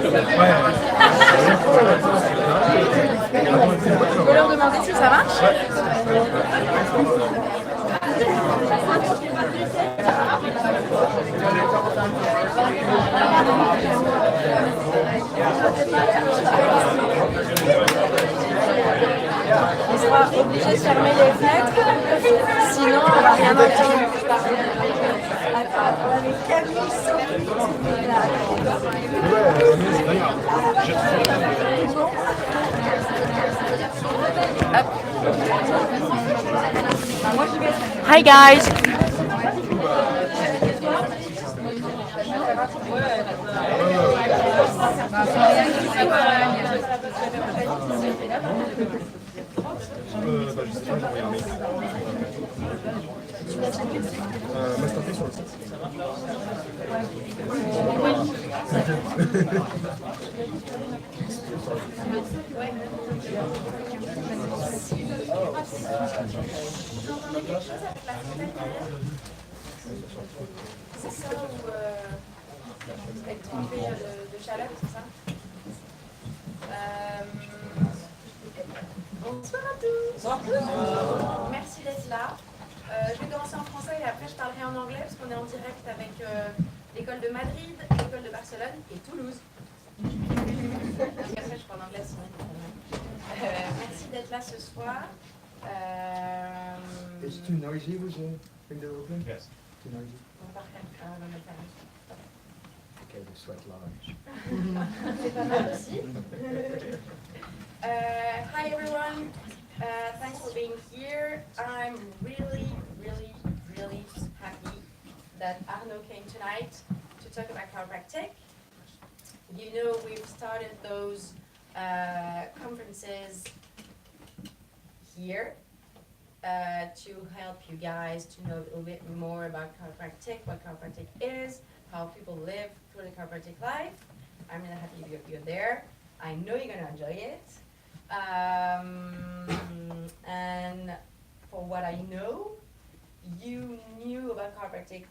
Je peux leur demander si ça marche. On sera obligé de fermer les fenêtres, sinon on va rien entendre. Hi guys. C'est ça ou être trempé de chaleur, c'est ça? Bonsoir à tous. Merci d'être là. Je vais commencer en français et après je parlerai en anglais parce qu'on est en direct avec l'école de Madrid, l'école de Barcelone et Toulouse. Et après je parle anglais sinon. Merci d'être là ce soir. It's too noisy, was the window open? Yes. Too noisy? Okay, the sweat lodge. C'est pas mal aussi. Hi everyone. Thanks for being here. I'm really happy that Arno came tonight to talk about chiropractic. You know, we've started those conferences here to help you guys to know a little bit more about chiropractic, what chiropractic is, how people live through the chiropractic life. I'm really happy you're there. I know you're going to enjoy it. And for what I know, you knew about chiropractic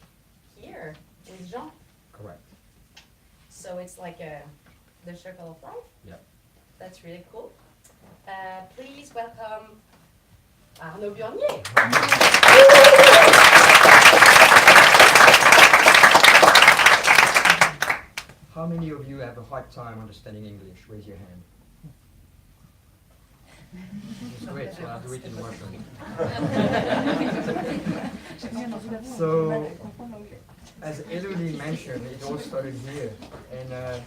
here with Jean. Correct. So it's like the circle of life. Yep. That's really cool. Please welcome Arno Burnier. How many of you have a hard time understanding English? Raise your hand. It's great, so I'll do it in Russian. So, as Elodie mentioned, it all started here. And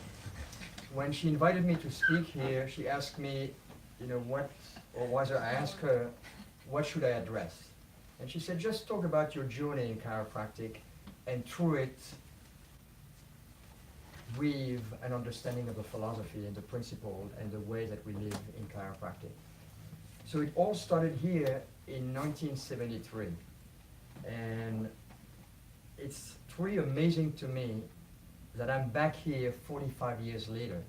when she invited me to speak here, she asked me, I asked her, what should I address? And she said, just talk about your journey in chiropractic, and through it, weave an understanding of the philosophy and the principle and the way that we live in chiropractic. So it all started here in 1973. And it's truly amazing to me that I'm back here 45 years later.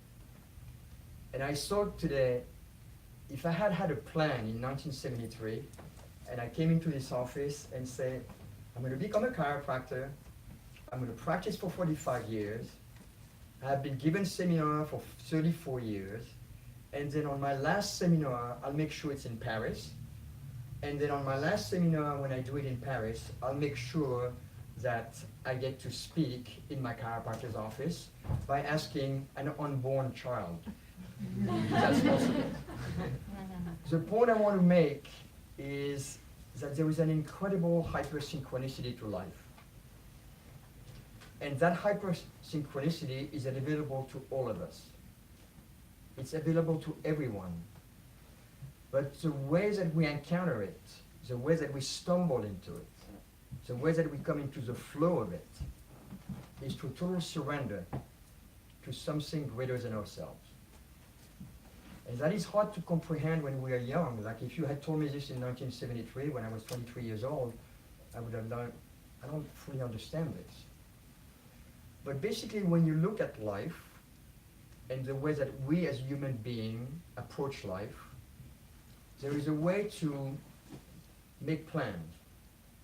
And I thought today, if I had had a plan in 1973, and I came into this office and said, I'm going to become a chiropractor, I'm going to practice for 45 years, I've been given seminar for 34 years, and then on my last seminar, I'll make sure it's in Paris, and then on my last seminar, when I do it in Paris, I'll make sure that I get to speak in my chiropractor's office by asking an unborn child. That's possible. The point I want to make is that there is an incredible hypersynchronicity to life. And that hypersynchronicity is available to all of us. It's available to everyone. But the way that we encounter it, the way that we stumble into it, the way that we come into the flow of it, is to total surrender to something greater than ourselves. And that is hard to comprehend when we are young. Like if you had told me this in 1973, when I was 23 years old, I would have done, I don't fully understand this. But basically, when you look at life and the way that we as human beings approach life, there is a way to make plans.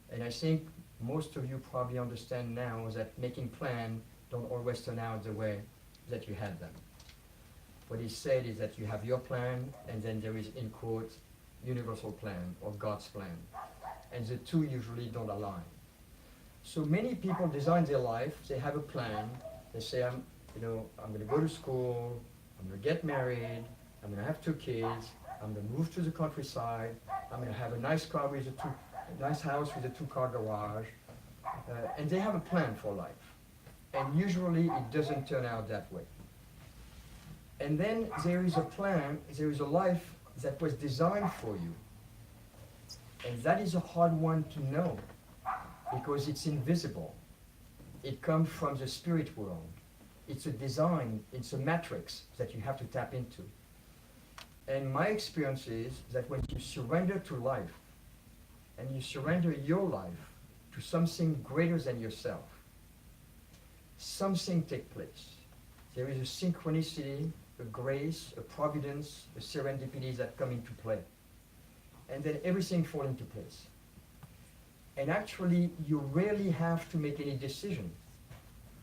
And I think most of you probably understand now that making plans don't always turn out the way that you had them. what he said is that you have your plan, and then there is, in quote, universal plan or God's plan. And the two usually don't align. So many people design their life, they have a plan, they say, I'm going to go to school, I'm going to get married, I'm going to have 2 kids, I'm going to move to the countryside, I'm going to have a nice car with a nice house with a 2-car garage, and they have a plan for life. And usually it doesn't turn out that way. And then there is a plan, there is a life that was designed for you. And that is a hard one to know because it's invisible. It comes from the spirit world. It's a design, it's a matrix that you have to tap into. And my experience is that when you surrender to life, and you surrender your life to something greater than yourself, something takes place. There is a synchronicity, a grace, a providence, a serendipity that come into play. And then everything falls into place. And actually, you rarely have to make any decision.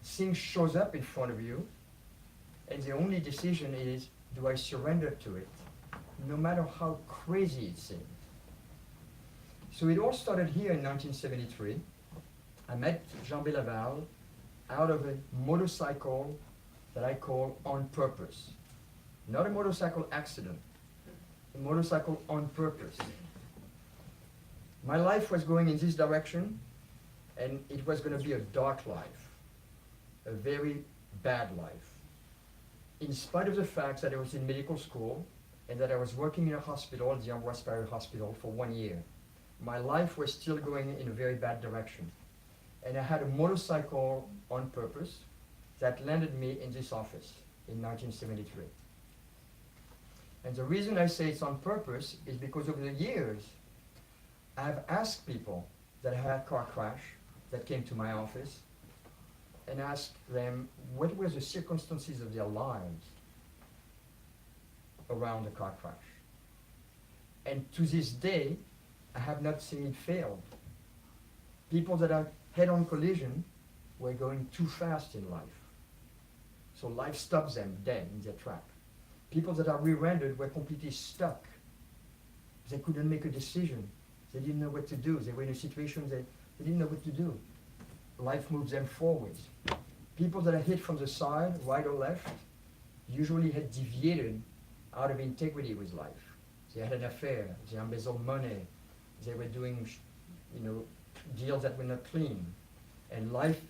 Things shows up in front of you, and the only decision is, do I surrender to it, no matter how crazy it seems. So it all started here in 1973. I met Jean Bélaval out of a motorcycle that I call on purpose. Not a motorcycle accident, a motorcycle on purpose. My life was going in this direction, and it was going to be a dark life, a very bad life. In spite of the fact that I was in medical school and that I was working in a hospital, the Ambroise Paré Hospital, for 1 year, my life was still going in a very bad direction. And I had a motorcycle on purpose that landed me in this office in 1973. And the reason I say it's on purpose is because over the years, I've asked people that had a car crash that came to my office and asked them what were the circumstances of their lives around the car crash. And to this day, I have not seen it fail. People that are head-on collision were going too fast in life. So life stops them dead in their track. People that are rear-ended were completely stuck. They couldn't make a decision. They didn't know what to do. They were in a situation that they didn't know what to do. Life moves them forwards. People that are hit from the side, right or left, usually had deviated out of integrity with life. They had an affair. They embezzled money. They were doing, deals that were not clean. And life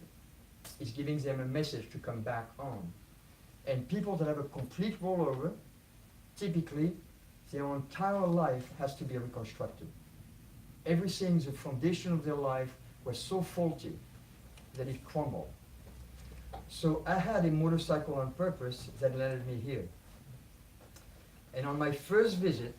is giving them a message to come back on. And people that have a complete rollover, typically, their entire life has to be reconstructed. Everything, the foundation of their life was so faulty that it crumbled. So I had a motorcycle on purpose that landed me here. And on my first visit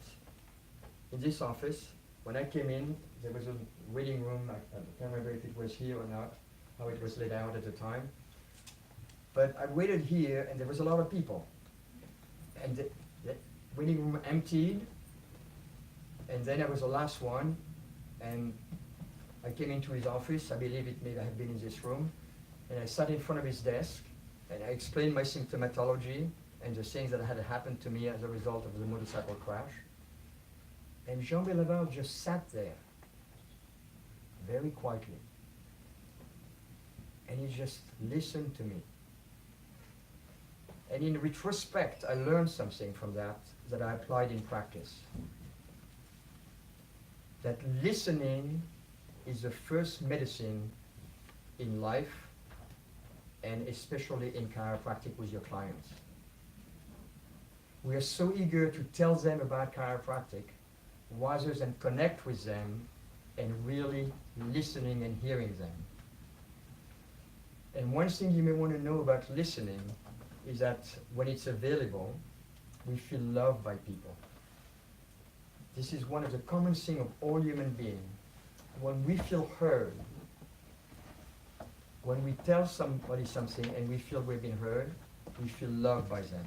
in this office, when I came in, there was a waiting room. I can't remember if it was here or not, how it was laid out at the time. But I waited here, and there was a lot of people. And the waiting room emptied, and then I was the last one, and I came into his office. I believe it may have been in this room. And I sat in front of his desk, and I explained my symptomatology and the things that had happened to me as a result of the motorcycle crash. And Jean Bélaval just sat there, very quietly. And he just listened to me. And in retrospect, I learned something from that I applied in practice. That listening is the first medicine in life, and especially in chiropractic with your clients. We are so eager to tell them about chiropractic rather than connect with them and really listening and hearing them. And one thing you may want to know about listening is that when it's available, we feel loved by people. This is one of the common things of all human beings. When we feel heard, when we tell somebody something and we feel we've been heard, we feel loved by them.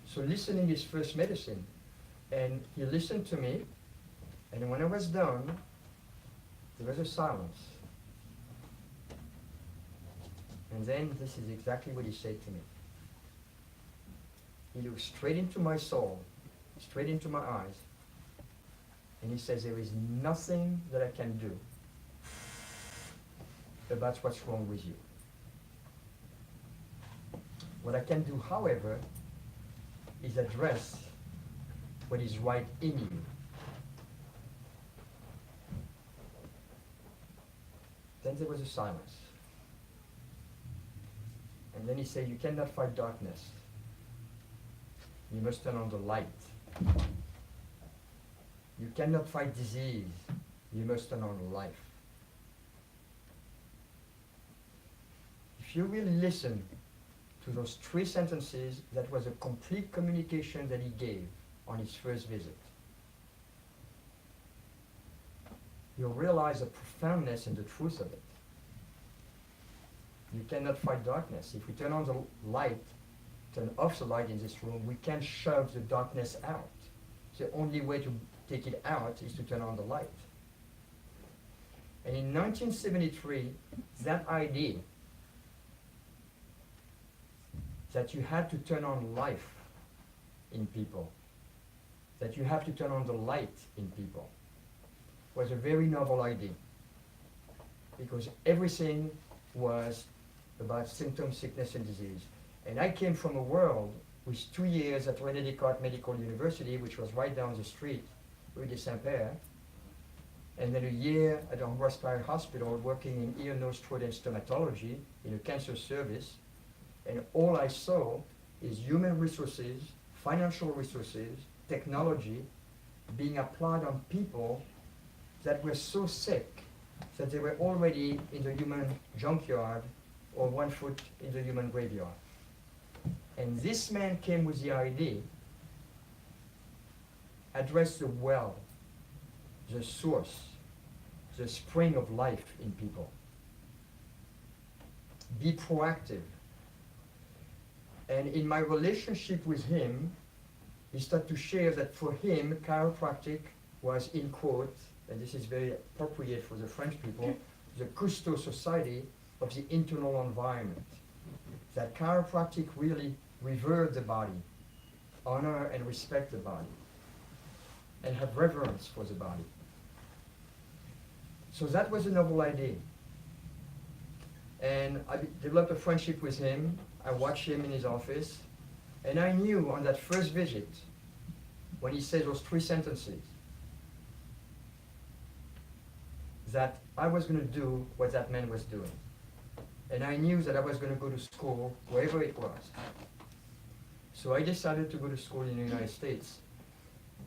So listening is first medicine. And he listened to me, and when I was done, there was a silence. And then this is exactly what he said to me. He looks straight into my soul, straight into my eyes, and he says, there is nothing that I can do about what's wrong with you. What I can do, however, is address what is right in you. Then there was a silence. And then he said, you cannot fight darkness. You must turn on the light. You cannot fight disease. You must turn on life. If you really listen to those 3 sentences, that was a complete communication that he gave on his first visit. You'll realize the profoundness and the truth of it. You cannot fight darkness. If we turn on the light, turn off the light in this room, we can shove the darkness out. The only way to take it out is to turn on the light. And in 1973, that idea that you had to turn on life in people, that you have to turn on the light in people, was a very novel idea. Because everything was about symptoms, sickness, and disease. And I came from a world with 2 years at René Descartes Medical University, which was right down the street, Rue de Saint-Père, and then a year at the Ambroise Paré Hospital working in ear, nose, throat, and stomatology in a cancer service. And all I saw is human resources, financial resources, technology being applied on people that were so sick that they were already in the human junkyard or 1 foot in the human graveyard. And this man came with the idea, address the well, the source, the spring of life in people. Be proactive. And in my relationship with him, he started to share that for him, chiropractic was, in quote, and this is very appropriate for the French people, the Cousteau society of the internal environment. That chiropractic really revered the body, honor and respect the body, and have reverence for the body. So that was a novel idea. And I developed a friendship with him. I watched him in his office, and I knew on that first visit, when he said those 3 sentences, that I was going to do what that man was doing. And I knew that I was going to go to school, wherever it was. So I decided to go to school in the United States.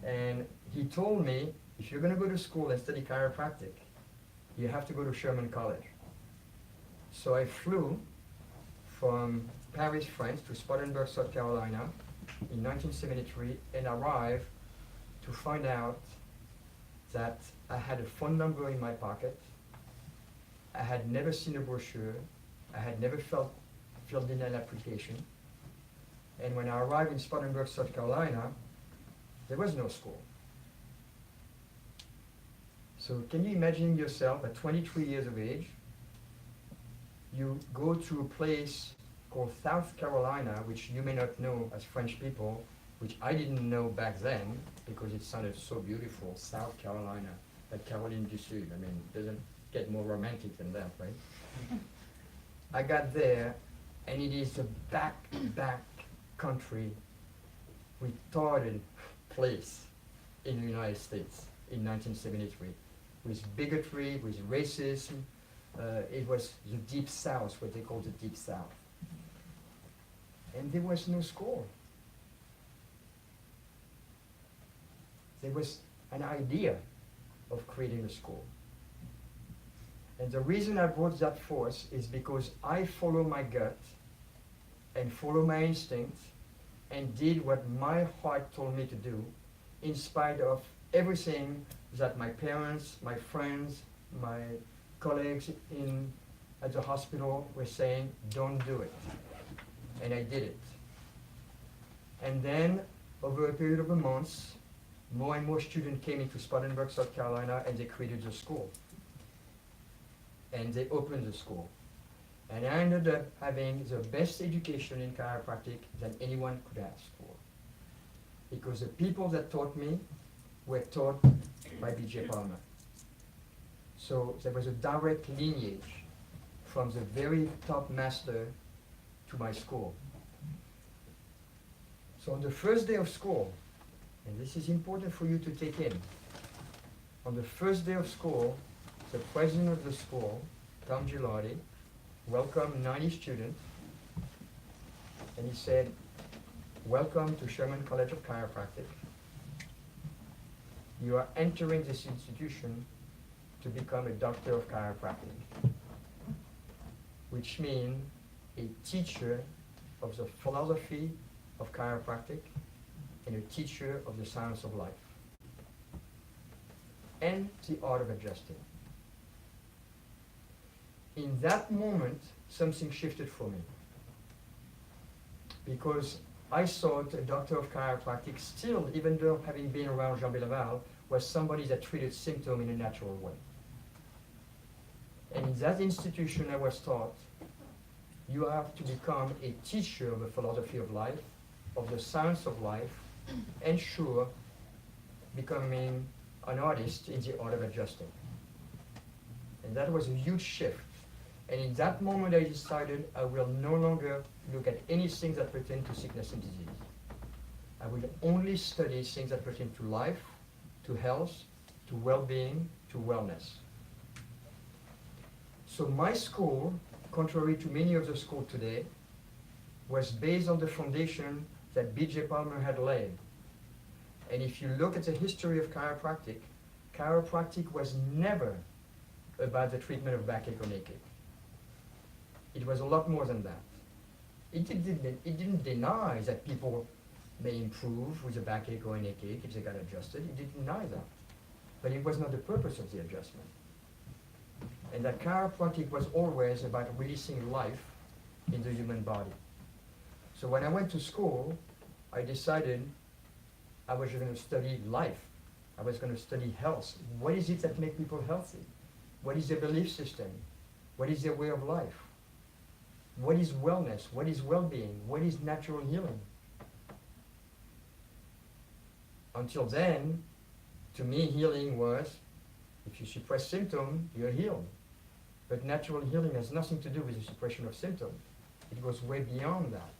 And he told me, if you're going to go to school and study chiropractic, you have to go to Sherman College. So I flew from Paris, France to Spartanburg, South Carolina in 1973 and arrived to find out that I had a phone number in my pocket. I had never seen a brochure. I had never filled in an application. And when I arrived in Spartanburg, South Carolina, there was no school. So can you imagine yourself at 23 years of age, you go to a place called South Carolina, which you may not know as French people, which I didn't know back then because it sounded so beautiful, South Carolina, like Caroline du Sud. I mean, it doesn't get more romantic than that, right? I got there, and it is a back country, retarded place in the United States in 1973, with bigotry, with racism. It was the Deep South, what they call the Deep South. And there was no school. There was an idea of creating a school. And the reason I brought that forth is because I follow my gut and follow my instinct and did what my heart told me to do in spite of everything that my parents, my friends, my colleagues at the hospital were saying, don't do it. And I did it. And then, over a period of months, more and more students came into Spartanburg, South Carolina, and they created the school. And they opened the school. And I ended up having the best education in chiropractic than anyone could ask for. Because the people that taught me were taught by B.J. Palmer. So there was a direct lineage from the very top master to my school. So on the first day of school, and this is important for you to take in, on the first day of school, the president of the school, Tom Gilardi, welcomed 90 students, and he said, "Welcome to Sherman College of Chiropractic. You are entering this institution to become a doctor of chiropractic," which means a teacher of the philosophy of chiropractic and a teacher of the science of life and the art of adjusting. In that moment, something shifted for me, because I thought a doctor of chiropractic still, even though having been around Jean Bélaval, was somebody that treated symptoms in a natural way. And in that institution I was taught, you have to become a teacher of the philosophy of life, of the science of life, and sure, becoming an artist in the art of adjusting. And that was a huge shift. And in that moment I decided I will no longer look at anything that pertain to sickness and disease. I will only study things that pertain to life, to health, to well-being, to wellness. So my school, contrary to many of the schools today, was based on the foundation that B.J. Palmer had laid. And if you look at the history of chiropractic, chiropractic was never about the treatment of backache or neck ache. It was a lot more than that. It didn't deny that people may improve with a backache or a neck ache if they got adjusted. It didn't deny that. But it was not the purpose of the adjustment. And that chiropractic was always about releasing life in the human body. So when I went to school, I decided I was going to study life. I was going to study health. What is it that makes people healthy? What is their belief system? What is their way of life? What is wellness? What is well-being? What is natural healing? Until then, to me, healing was, if you suppress symptoms, you're healed. But natural healing has nothing to do with the suppression of symptoms. It goes way beyond that.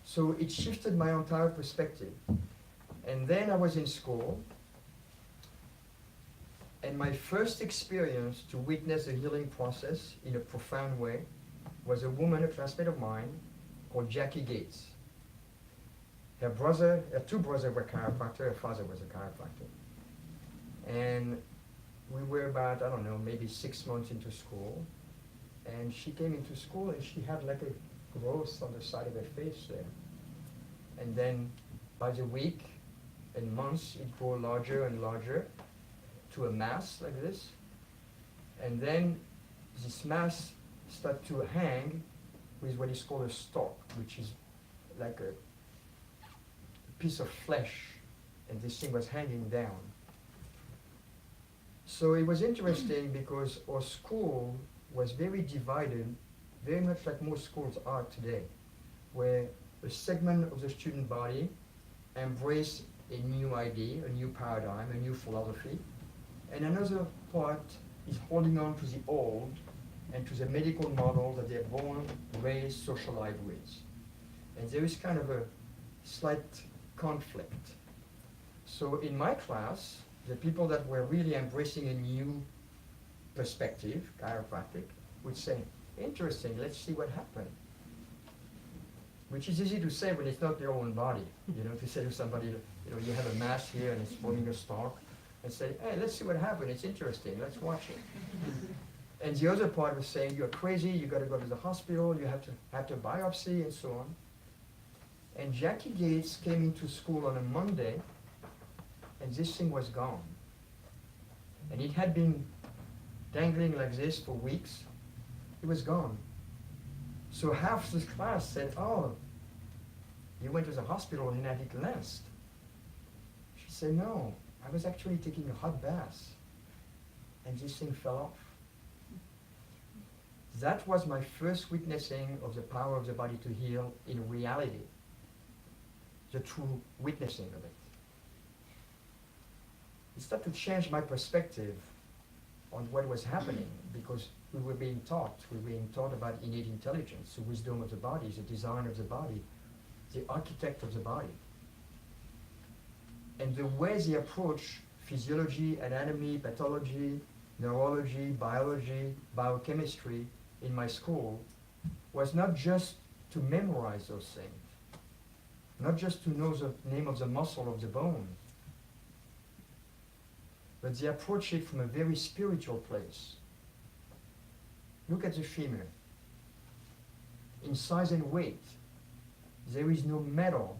So it shifted my entire perspective. And then I was in school, and my first experience to witness the healing process in a profound way was a woman, a classmate of mine, called Jackie Gates. Her two brothers were chiropractors, her father was a chiropractor. And we were about, I don't know, maybe 6 months into school. And she came into school and she had like a growth on the side of her face there. And then by the week and months, it grew larger and larger to a mass like this. And then this mass started to hang with what is called a stalk, which is like a piece of flesh, and this thing was hanging down. So it was interesting because our school was very divided, very much like most schools are today, where a segment of the student body embraced a new idea, a new paradigm, a new philosophy, and another part is holding on to the old and to the medical model that they're born, raised, socialized with. And there is kind of a slight conflict. So in my class, the people that were really embracing a new perspective, chiropractic, would say, interesting, let's see what happened. Which is easy to say when it's not their own body. You know, to say to somebody, you know, you have a mass here and it's forming a stalk, and say, hey, let's see what happened, it's interesting, let's watch it. And the other part was saying, you're crazy, you got to go to the hospital, you have to biopsy, and so on. And Jackie Gates came into school on a Monday, and this thing was gone. And it had been dangling like this for weeks. It was gone. So half the class said, oh, you went to the hospital and had it lanced. She said, no, I was actually taking a hot bath, and this thing fell off. That was my first witnessing of the power of the body to heal in reality, the true witnessing of it. It started to change my perspective on what was happening, because we were being taught about innate intelligence, the wisdom of the body, the design of the body, the architect of the body. And the way they approach physiology, anatomy, pathology, neurology, biology, biochemistry in my school was not just to memorize those things, not just to know the name of the muscle of the bone, but they approach it from a very spiritual place. Look at the femur. In size and weight, there is no metal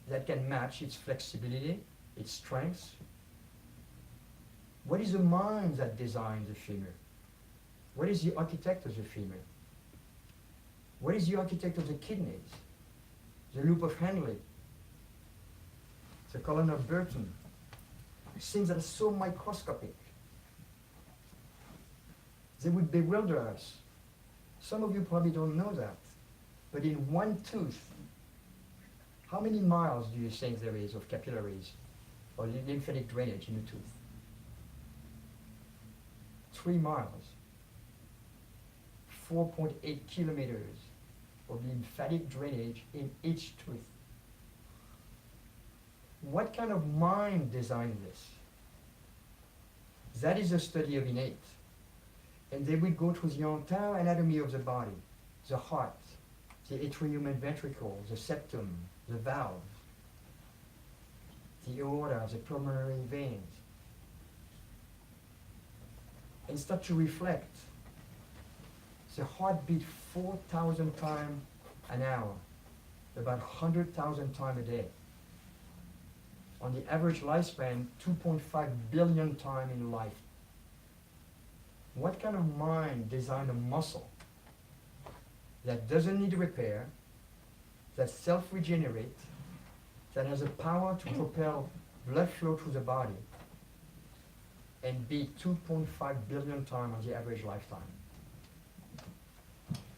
that can match its flexibility, its strength. What is the mind that designed the femur? What is the architect of the femur? What is the architect of the kidneys? The loop of Henle, the column of Burton, things that are so microscopic. They would bewilder us. Some of you probably don't know that. But in one tooth, how many miles do you think there is of capillaries or lymphatic drainage in a tooth? 3 miles. 4.8 kilometers of lymphatic drainage in each tooth. What kind of mind designed this? That is a study of innate. And they will go through the entire anatomy of the body, the heart, the atrium and ventricle, the septum, the valve, the aorta, the pulmonary veins, and start to reflect. The heart beat 4,000 times an hour, about 100,000 times a day. On the average lifespan, 2.5 billion times in life. What kind of mind designed a muscle that doesn't need repair, that self-regenerates, that has the power to propel blood flow through the body, and beat 2.5 billion times on the average lifetime?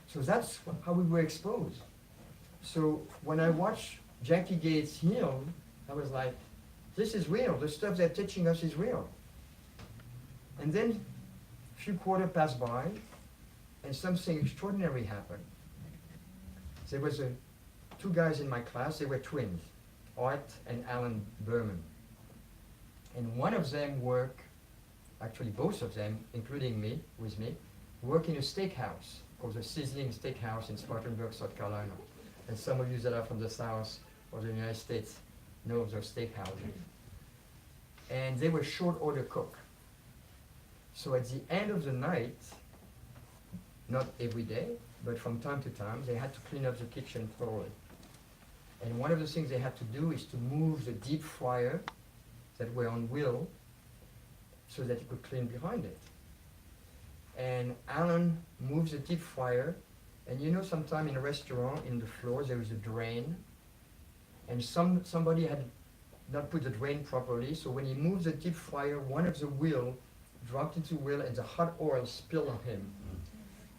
So that's how we were exposed. So when I watched Jackie Gates heal, I was like, this is real. The stuff they're teaching us is real. And then a few quarters passed by, and something extraordinary happened. There was 2 guys in my class. They were twins, Art and Alan Berman. And one of them worked, actually both of them, including me, with me, work in a steakhouse called the Sizzling Steakhouse in Spartanburg, South Carolina. And some of you that are from the South or the United States know of those steakhouses. And they were short order cook. So at the end of the night, not every day, but from time to time, they had to clean up the kitchen thoroughly. And one of the things they had to do is to move the deep fryer that were on wheel so that you could clean behind it. And Alan moves the deep fryer, and you know, sometime in a restaurant, in the floor, there is a drain, and somebody had not put the drain properly, so when he moved the deep fryer, one of the wheel dropped into the wheel, and the hot oil spilled on him.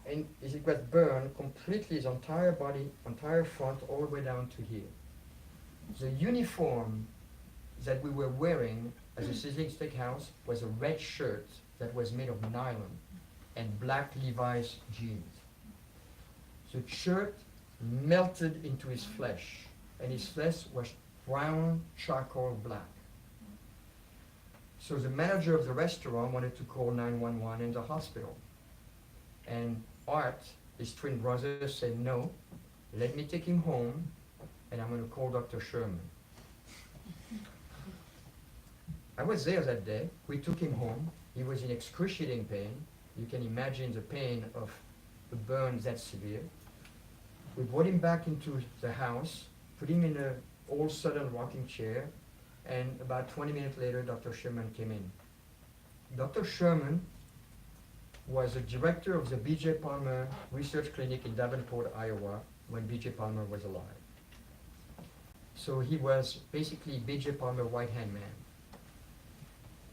And it was burned completely, his entire body, entire front, all the way down to here. The uniform that we were wearing as a Sizzling Steakhouse was a red shirt that was made of nylon and black Levi's jeans. The shirt melted into his flesh, and his flesh was brown charcoal black. So the manager of the restaurant wanted to call 911 in the hospital. And Art, his twin brother, said, no, let me take him home, and I'm going to call Dr. Sherman. I was there that day. We took him home. He was in excruciating pain. You can imagine the pain of the burns that severe. We brought him back into the house, put him in an old Southern rocking chair, and about 20 minutes later, Dr. Sherman came in. Dr. Sherman was the director of the B.J. Palmer Research Clinic in Davenport, Iowa, when B.J. Palmer was alive. So he was basically B.J. Palmer's right-hand man.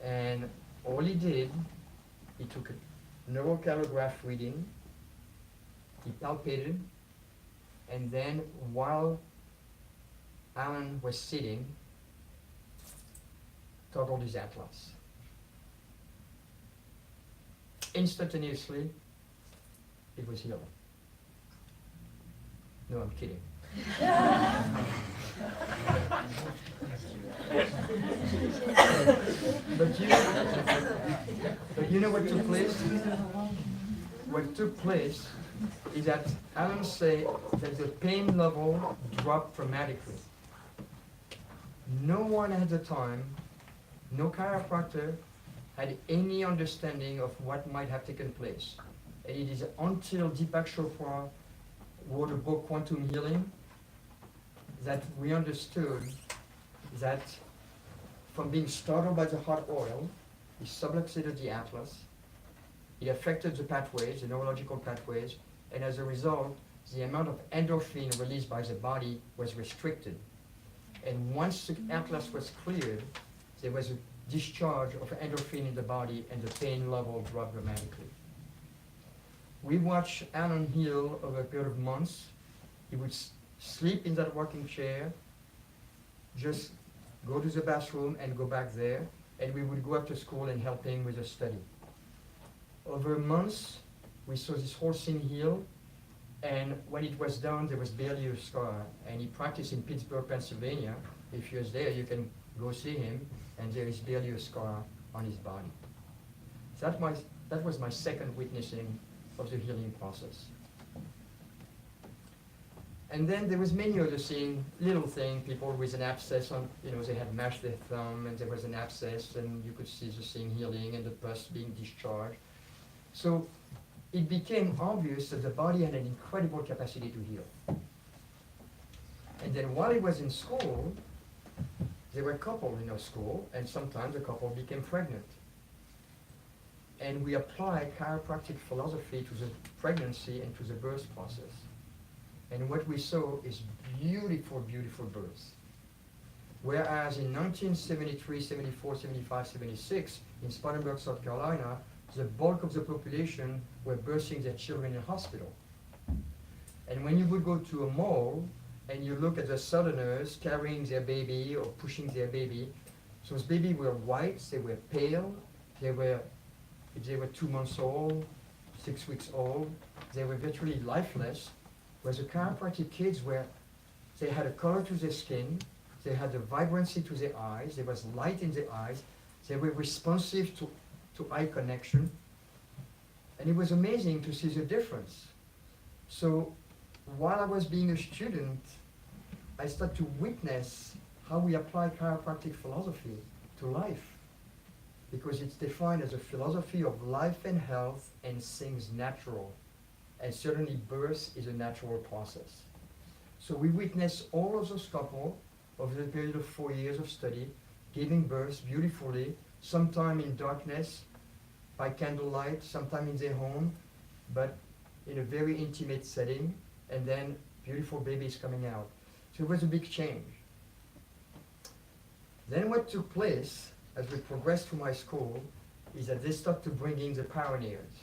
And all he did, he took a neurocalograph reading He palpated, and then while Alan was sitting, toggled his atlas. Instantaneously, it was healed. No, I'm kidding. but you know what took place? What took place is that Alan said that the pain level dropped dramatically. No one at the time, no chiropractor, had any understanding of what might have taken place. And it is until Deepak Chopra wrote a book, Quantum Healing, that we understood that from being startled by the hot oil, he subluxated the atlas, it affected the pathways, the neurological pathways, and as a result, the amount of endorphin released by the body was restricted. And once the atlas was cleared, there was a discharge of endorphin in the body and the pain level dropped dramatically. We watched Alan heal over a period of months. He would sleep in that rocking chair, just go to the bathroom and go back there, and we would go up to school and help him with the study. Over months, we saw this whole thing heal, and when it was done, there was barely a scar. And he practiced in Pittsburgh, Pennsylvania. If you're there, you can go see him, and there is barely a scar on his body. So that was my second witnessing of the healing process. And then there was many other things, little things, people with an abscess on, they had mashed their thumb and there was an abscess and you could see the thing healing and the pus being discharged. So it became obvious that the body had an incredible capacity to heal. And then while he was in school, there were couples in our school, and sometimes a couple became pregnant. And we applied chiropractic philosophy to the pregnancy and to the birth process. And what we saw is beautiful, beautiful births. Whereas in 1973, 74, 75, 76, in Spartanburg, South Carolina, the bulk of the population were birthing their children in hospital. And when you would go to a mall and you look at the Southerners carrying their baby or pushing their baby, those babies were white, they were pale, if they were 2 months old, 6 weeks old, they were virtually lifeless. Whereas the chiropractic kids they had a color to their skin, they had a vibrancy to their eyes, there was light in their eyes, they were responsive to eye connection, and it was amazing to see the difference. So while I was being a student, I started to witness how we apply chiropractic philosophy to life, because it's defined as a philosophy of life and health and things natural. And certainly birth is a natural process. So we witnessed all of those couples over the period of 4 years of study, giving birth beautifully, sometime in darkness, by candlelight, sometime in their home, but in a very intimate setting, and then beautiful babies coming out. So it was a big change. Then what took place as we progressed through my school is that they started to bring in the pioneers.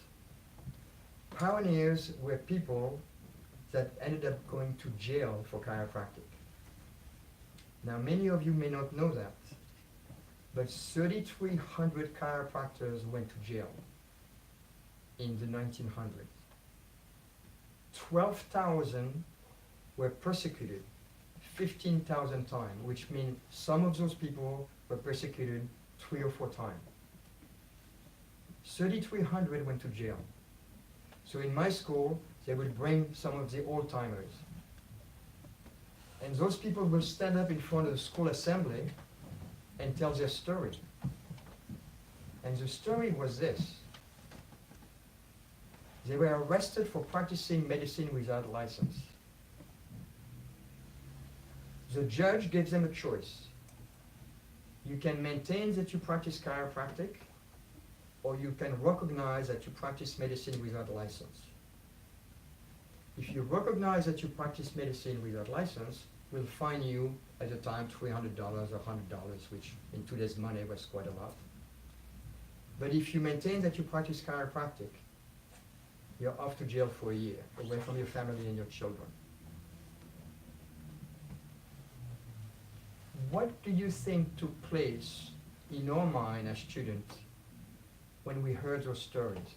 Pioneers were people that ended up going to jail for chiropractic. Now many of you may not know that, but 3,300 chiropractors went to jail in the 1900s. 12,000 were persecuted 15,000 times, which means some of those people were persecuted 3 or 4 times. 3,300 went to jail. So in my school, they would bring some of the old-timers. And those people will stand up in front of the school assembly and tell their story. And the story was this. They were arrested for practicing medicine without license. The judge gave them a choice. You can maintain that you practice chiropractic, or you can recognize that you practice medicine without license. If you recognize that you practice medicine without license, we'll fine you at the time $300 or $100, which in today's money was quite a lot. But if you maintain that you practice chiropractic, you're off to jail for a year, away from your family and your children. What do you think took place in our mind as students when we heard those stories?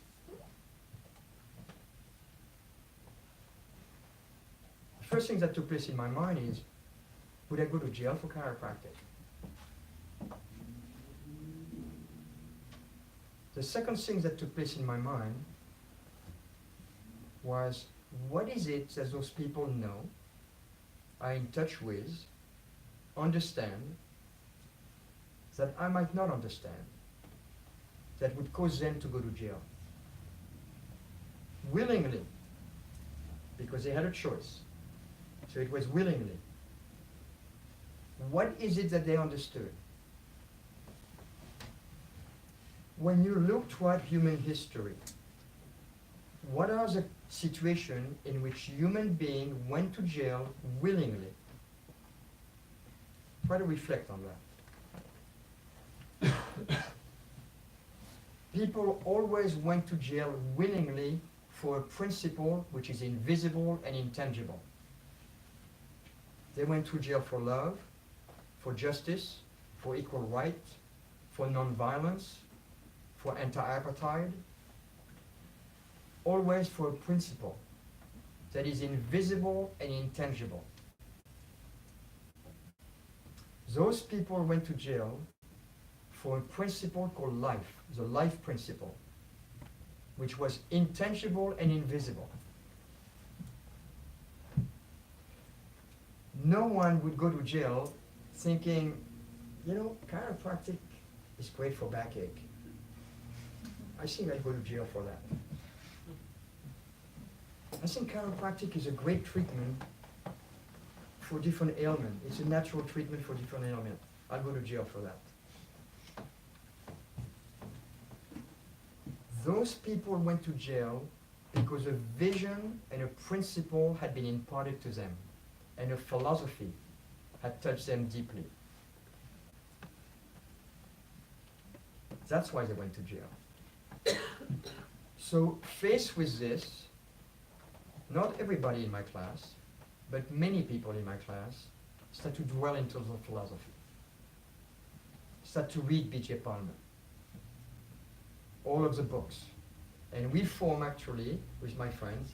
The first thing that took place in my mind is, would I go to jail for chiropractic? The second thing that took place in my mind was, what is it that those people know, are in touch with, understand, that I might not understand, that would cause them to go to jail? Willingly, because they had a choice. So it was willingly. What is it that they understood? When you look toward human history, what are the situations in which human beings went to jail willingly? Try to reflect on that. People always went to jail willingly for a principle which is invisible and intangible. They went to jail for love, for justice, for equal rights, for nonviolence, for anti-apartheid, always for a principle that is invisible and intangible. Those people went to jail for a principle called life, the life principle, which was intangible and invisible. No one would go to jail thinking, you know, chiropractic is great for backache. I think I'd go to jail for that. I think chiropractic is a great treatment for different ailments. It's a natural treatment for different ailments. I'll go to jail for that. Those people went to jail because a vision and a principle had been imparted to them, and a philosophy had touched them deeply. That's why they went to jail. So faced with this, not everybody in my class, but many people in my class start to dwell into the philosophy. Start to read B.J. Palmer, all of the books. And we form actually, with my friends,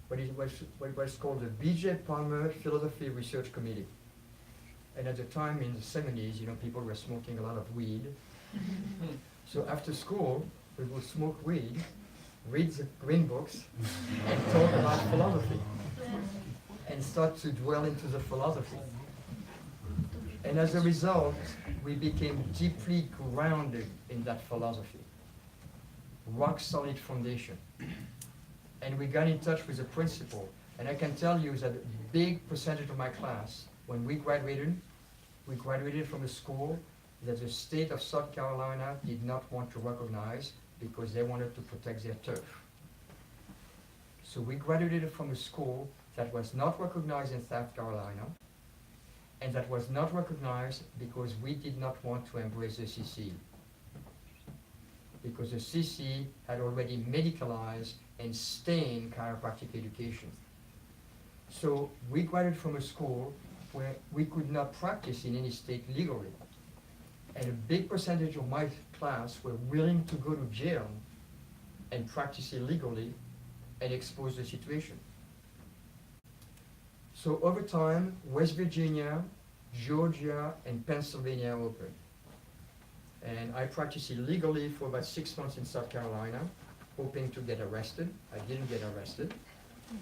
what was called the B.J. Palmer Philosophy Research Committee. And at the time in the 70s, you know, people were smoking a lot of weed. So after school, we would smoke weed, read the green books, and talk about philosophy, and start to dwell into the philosophy. And as a result, we became deeply grounded in that philosophy, rock solid foundation. And we got in touch with the principle. And I can tell you that a big percentage of my class, when we graduated from a school that the state of South Carolina did not want to recognize because they wanted to protect their turf. So we graduated from a school that was not recognized in South Carolina, and that was not recognized because we did not want to embrace the CC. Because the CC had already medicalized and stained chiropractic education. So we graduated from a school where we could not practice in any state legally. And a big percentage of my class were willing to go to jail and practice illegally and expose the situation. So over time, West Virginia, Georgia, and Pennsylvania opened. And I practiced illegally for about 6 months in South Carolina, hoping to get arrested. I didn't get arrested.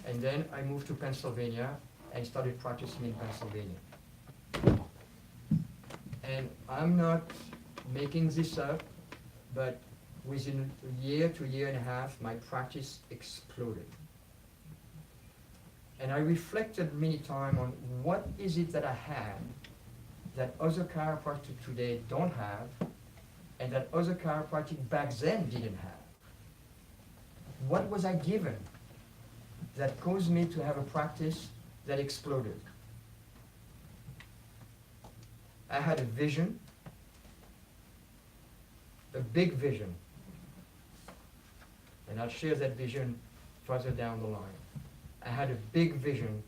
And then I moved to Pennsylvania and started practicing in Pennsylvania. And I'm not making this up, but within a year to a year and a half, my practice exploded. And I reflected many times on what is it that I had that other chiropractors today don't have, and that other chiropractic back then didn't have. What was I given that caused me to have a practice that exploded? I had a vision, a big vision, and I'll share that vision further down the line. I had a big vision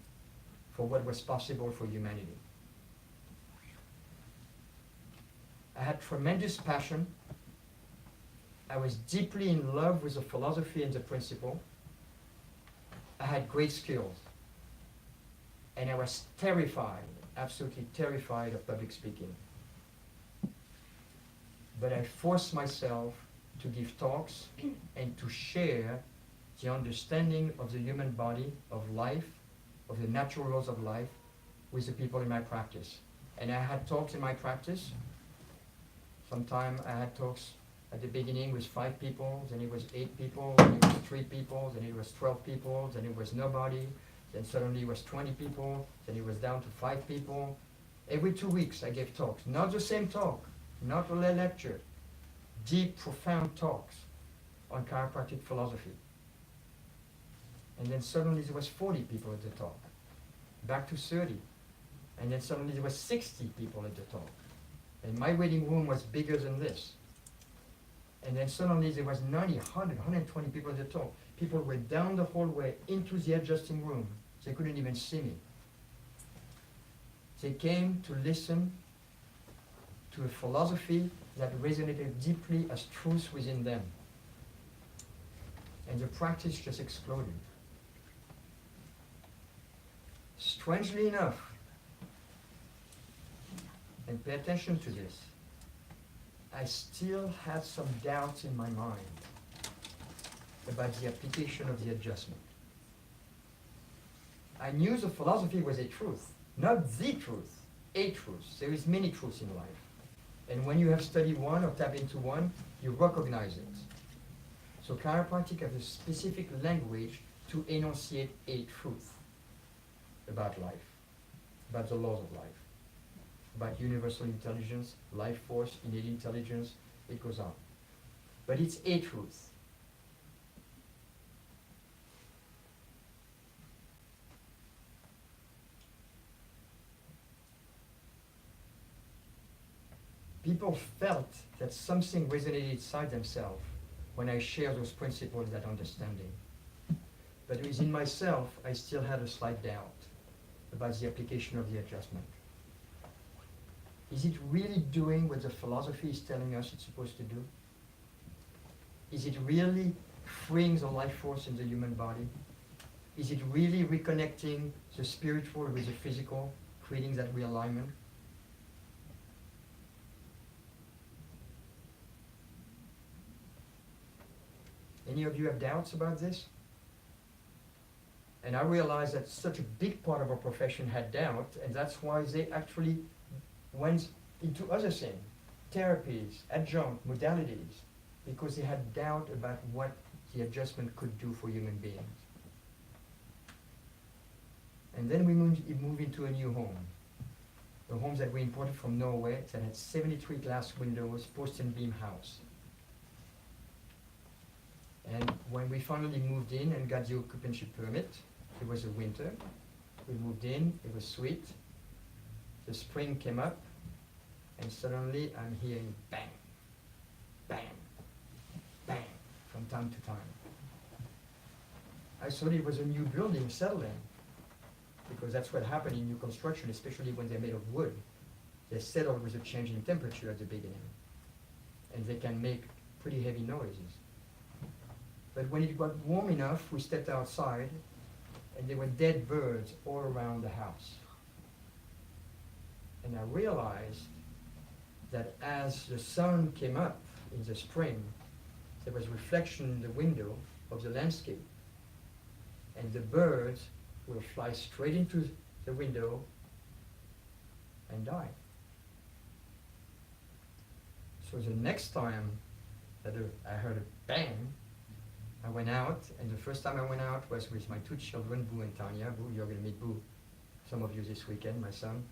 for what was possible for humanity. I had tremendous passion. I was deeply in love with the philosophy and the principle. I had great skills. And I was terrified, absolutely terrified of public speaking. But I forced myself to give talks and to share the understanding of the human body, of life, of the natural laws of life, with the people in my practice. And I had talks in my practice. Sometimes I had talks at the beginning with 5 people, then it was 8 people, then it was 3 people, then it was 12 people, then it was nobody, then suddenly it was 20 people, then it was down to 5 people. Every 2 weeks I gave talks, not the same talk, not a lecture, deep, profound talks on chiropractic philosophy. And then suddenly there was 40 people at the talk, back to 30. And then suddenly there was 60 people at the talk. And my waiting room was bigger than this. And then suddenly there was 90, 100, 120 people at the talk. People were down the hallway into the adjusting room. They couldn't even see me. They came to listen to a philosophy that resonated deeply as truth within them. And the practice just exploded. Strangely enough, and pay attention to this, I still had some doubts in my mind about the application of the adjustment. I knew the philosophy was a truth, not the truth, a truth. There is many truths in life. And when you have studied one or tap into one, you recognize it. So chiropractic has a specific language to enunciate a truth about life, about the laws of life, about universal intelligence, life force, innate intelligence, it goes on. But it's a truth. People felt that something resonated inside themselves when I shared those principles, that understanding. But within myself, I still had a slight doubt about the application of the adjustment. Is it really doing what the philosophy is telling us it's supposed to do? Is it really freeing the life force in the human body? Is it really reconnecting the spiritual with the physical, creating that realignment? Any of you have doubts about this? And I realized that such a big part of our profession had doubt, and that's why they actually went into other things, therapies, adjunct, modalities, because they had doubt about what the adjustment could do for human beings. And then we moved into a new home. The homes that we imported from Norway that had 73 glass windows, post and beam house. And when we finally moved in and got the occupancy permit, it was a winter. We moved in, it was sweet. The spring came up, and suddenly I'm hearing bang, bang, bang from time to time. I thought it was a new building settling, because that's what happened in new construction, especially when they're made of wood. They settle with a change in temperature at the beginning, and they can make pretty heavy noises. But when it got warm enough, we stepped outside, and there were dead birds all around the house. And I realized that as the sun came up in the spring, there was reflection in the window of the landscape, and the birds will fly straight into the window and die. So the next time that I heard a bang, I went out, and the first time I went out was with my 2 children, Boo and Tanya. Boo, you're going to meet Boo, some of you this weekend, my son.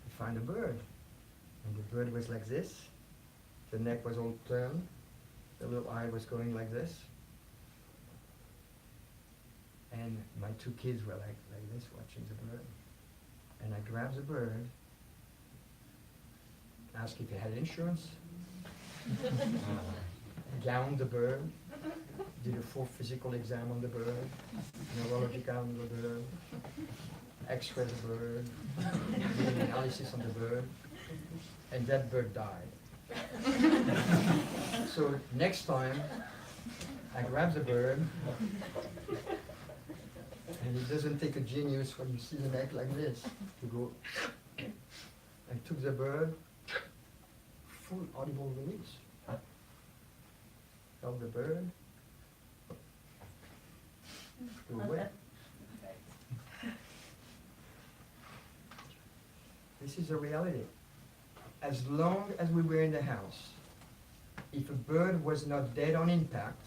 We found a bird, and the bird was like this. The neck was all turned. The little eye was going like this. And my 2 kids were like this, watching the bird. And I grabbed the bird, asked if he had insurance, gowned the bird, did a full physical exam on the bird, neurological on the bird, x-ray the bird, did an analysis on the bird, and that bird died. So next time, I grab the bird, and it doesn't take a genius when you see the neck like this to go. I took the bird, full audible release. Held the bird, flew away. This is a reality. As long as we were in the house, if a bird was not dead on impact,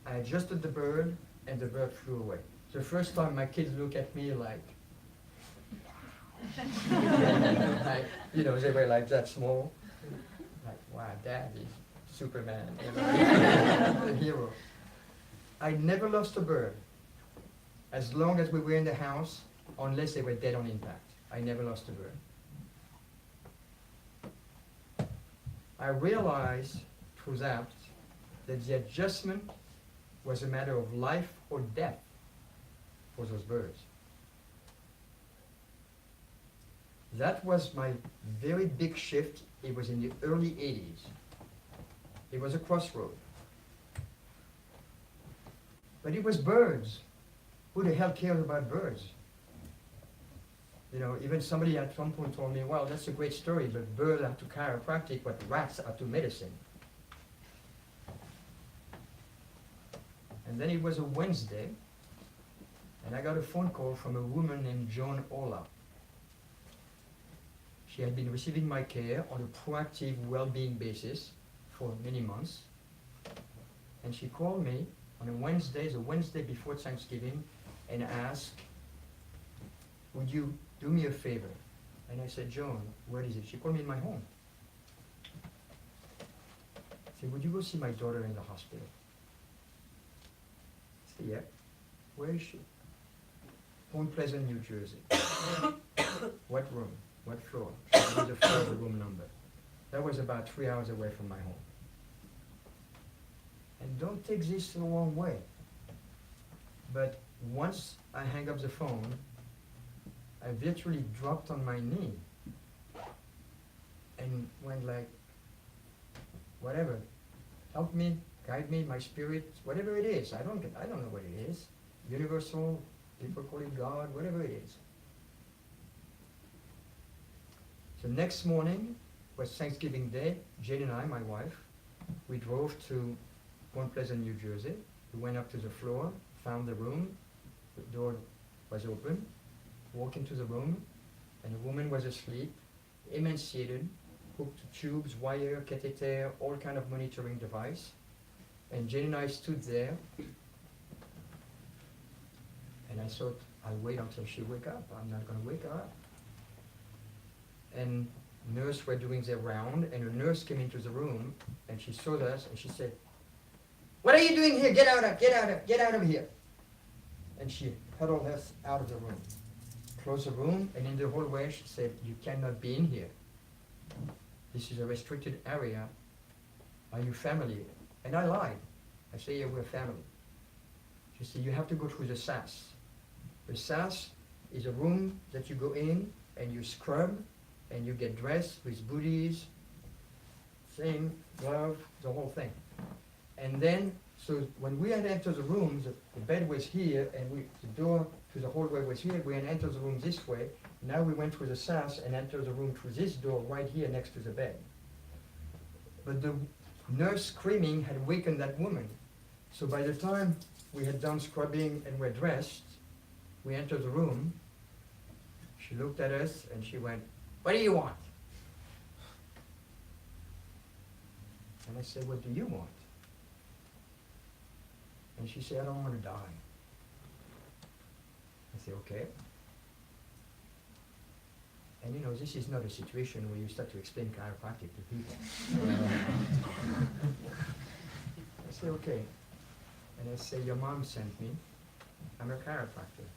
I adjusted the bird and the bird flew away. The first time my kids look at me like, like, you know, they were like that small. Like, wow, Dad is Superman, you know, a hero. I never lost a bird as long as we were in the house, unless they were dead on impact. I never lost a bird. I realized through that the adjustment was a matter of life or death for those birds. That was my very big shift. It was in the early 80s. It was a crossroad. But it was birds. Who the hell cares about birds? You know, even somebody at some point told me, well, that's a great story, but birds are to chiropractic what rats are to medicine. And then it was a Wednesday, and I got a phone call from a woman named Joan Ola. She had been receiving my care on a proactive well-being basis for many months. And she called me on a Wednesday, the Wednesday before Thanksgiving, and asked, would you do me a favor? And I said, Joan, where is it? She called me in my home. I said, would you go see my daughter in the hospital? I said, yeah. Where is she? Point Pleasant, New Jersey. What room? What floor? She gave me the floor, the room number. That was about 3 hours away from my home. And don't take this the wrong way. But once I hang up the phone, I virtually dropped on my knee and went like, whatever, help me, guide me, my spirit, whatever it is. I don't know what it is. Universal, people call it God, whatever it is. The next morning was Thanksgiving Day. Jane and I, my wife, we drove to Point Pleasant, New Jersey. We went up to the floor, found the room. The door was open. Walked into the room, and a woman was asleep, emaciated, hooked to tubes, wire, catheter, all kind of monitoring device. And Jane and I stood there, and I thought, I'll wait until she wake up. I'm not going to wake her up. And nurse were doing their round, and a nurse came into the room, and she saw us, and she said, what are you doing here? Get out of here. And she huddled us out of the room. Closed the room, and in the hallway she said, you cannot be in here. This is a restricted area. Are you family? And I lied. I said, yeah, we're family. She said, you have to go through the SAS. The SAS is a room that you go in, and you scrub, and you get dressed with booties, thing, glove, the whole thing. And then, so when we had entered the room, the bed was here, and the door to the hallway was here. We had entered the room this way. Now we went through the SAS and entered the room through this door right here next to the bed. But the nurse screaming had wakened that woman. So by the time we had done scrubbing and were dressed, we entered the room. She looked at us and she went, what do you want? And I said, what do you want? And she said, I don't want to die. I said, okay. And you know, this is not a situation where you start to explain chiropractic to people. I said, okay. And I say, your mom sent me. I'm a chiropractor.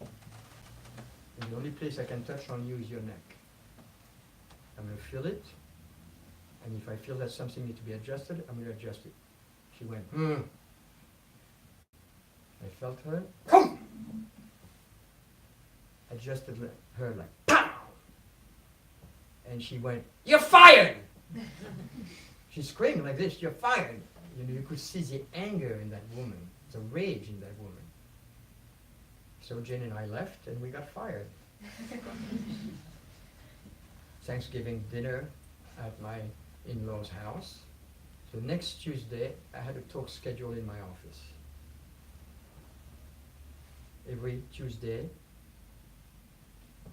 And the only place I can touch on you is your neck. I'm going to feel it. And if I feel that something needs to be adjusted, I'm going to adjust it. She went, I felt her, come! Adjusted her like, pow! And she went, you're fired! She screamed like this, you're fired! You know, you could see the anger in that woman, the rage in that woman. So Jen and I left and we got fired. Thanksgiving dinner at my in-laws' house. So next Tuesday, I had a talk scheduled in my office. Every Tuesday,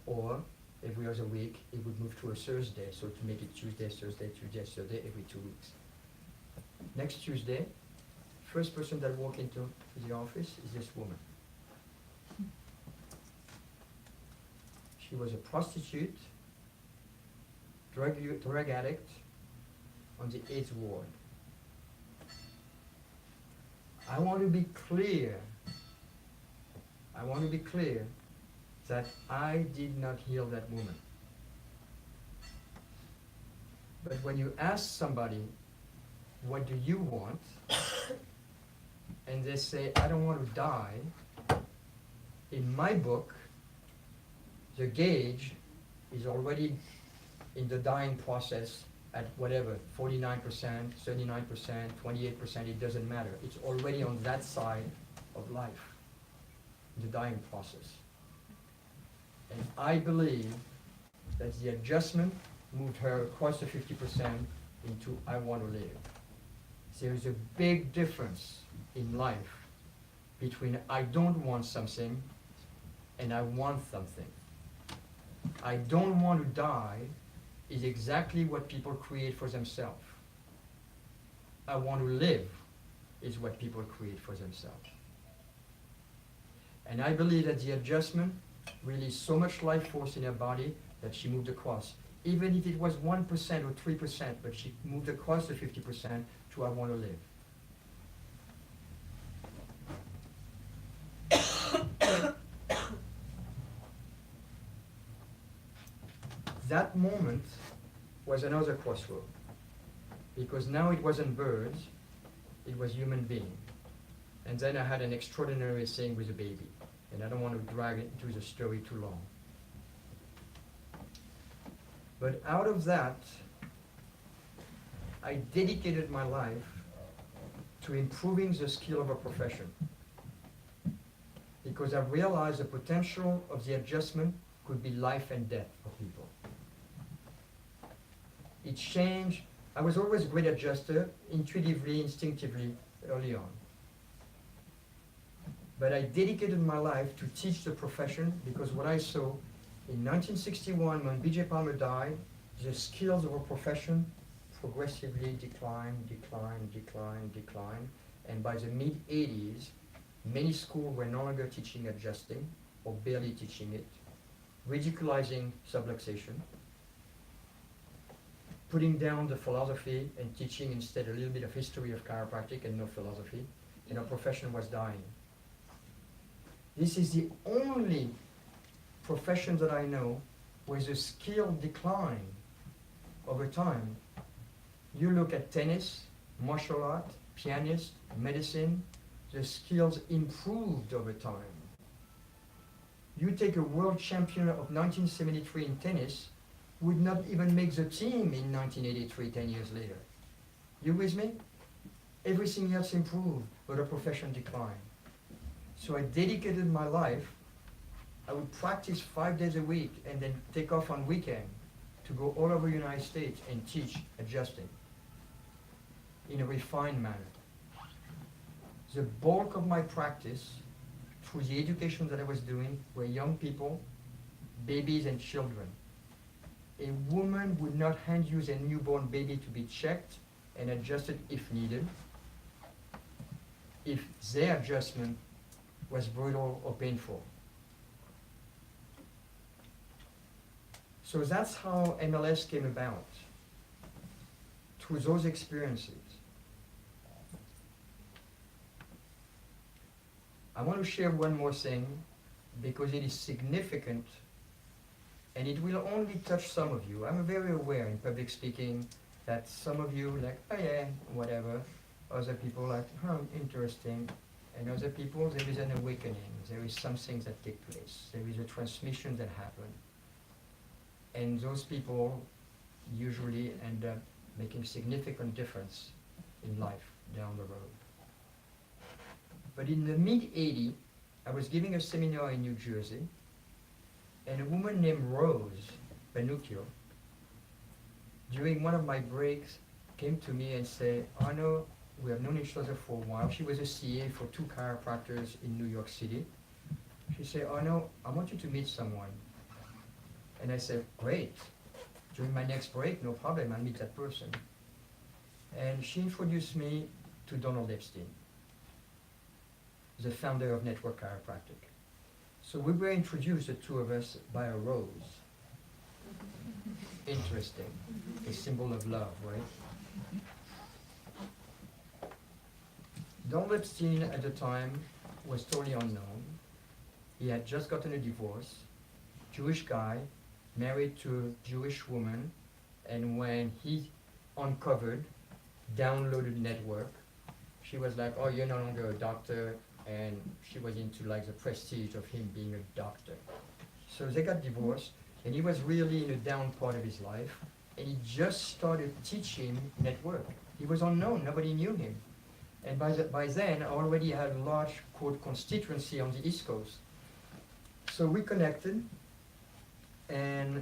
or every other week, it would move to a Thursday, so to make it Tuesday, Thursday, Tuesday, Thursday, every 2 weeks. Next Tuesday, first person that walked into the office is this woman. She was a prostitute, drug addict on the 8th ward. I want to be clear that I did not heal that woman. But when you ask somebody, what do you want? And they say, I don't want to die. In my book, the gauge is already in the dying process at whatever, 49%, 39%, 28%, it doesn't matter. It's already on that side of life, the dying process. And I believe that the adjustment moved her across the 50% into I want to live. There's a big difference in life between I don't want something and I want something. I don't want to die is exactly what people create for themselves. I want to live is what people create for themselves. And I believe that the adjustment released so much life force in her body that she moved across. Even if it was 1% or 3%, but she moved across the 50% to I want to live. That moment was another crossroad, because now it wasn't birds, it was human being. And then I had an extraordinary thing with a baby, and I don't want to drag it into the story too long. But out of that, I dedicated my life to improving the skill of a profession, because I realized the potential of the adjustment could be life and death for people. It changed. I was always a great adjuster, intuitively, instinctively, early on. But I dedicated my life to teach the profession, because what I saw in 1961, when B.J. Palmer died, the skills of our profession progressively declined, and by the mid-80s, many schools were no longer teaching adjusting, or barely teaching it, ridiculizing subluxation, putting down the philosophy and teaching instead a little bit of history of chiropractic and no philosophy, and our profession was dying. This is the only profession that I know where the skill decline over time. You look at tennis, martial art, pianist, medicine, the skills improved over time. You take a world champion of 1973 in tennis, would not even make the team in 1983, 10 years later. You with me? Everything else improved, but the profession declined. So I dedicated my life. I would practice 5 days a week and then take off on weekend to go all over the United States and teach adjusting in a refined manner. The bulk of my practice through the education that I was doing were young people, babies and children. A woman would not hand you a newborn baby to be checked and adjusted if needed, if their adjustment was brutal or painful. So that's how MLS came about, through those experiences. I want to share one more thing, because it is significant, and it will only touch some of you. I'm very aware in public speaking that some of you, like, oh yeah, whatever, Other people like, oh, interesting. And other people, there is an awakening. There is something that takes place. There is a transmission that happens. And those people usually end up making significant difference in life down the road. But in the mid-'80s, I was giving a seminar in New Jersey, and a woman named Rose Benuccio, during one of my breaks, came to me and said, Arno, we have known each other for a while. She was a CA for 2 chiropractors in New York City. She said, Arno, I want you to meet someone. And I said, great. During my next break, no problem, I'll meet that person. And she introduced me to Donald Epstein, the founder of Network Chiropractic. So we were introduced, the two of us, by a rose. Interesting. A symbol of love, right? Donald Epstein at the time was totally unknown. He had just gotten a divorce, Jewish guy, married to a Jewish woman, and when he uncovered, downloaded network, she was like, oh, you're no longer a doctor, and she was into like the prestige of him being a doctor. So they got divorced, and he was really in a down part of his life, and he just started teaching network. He was unknown, nobody knew him. And by then, I already had a large, quote, constituency on the East Coast. So we connected, and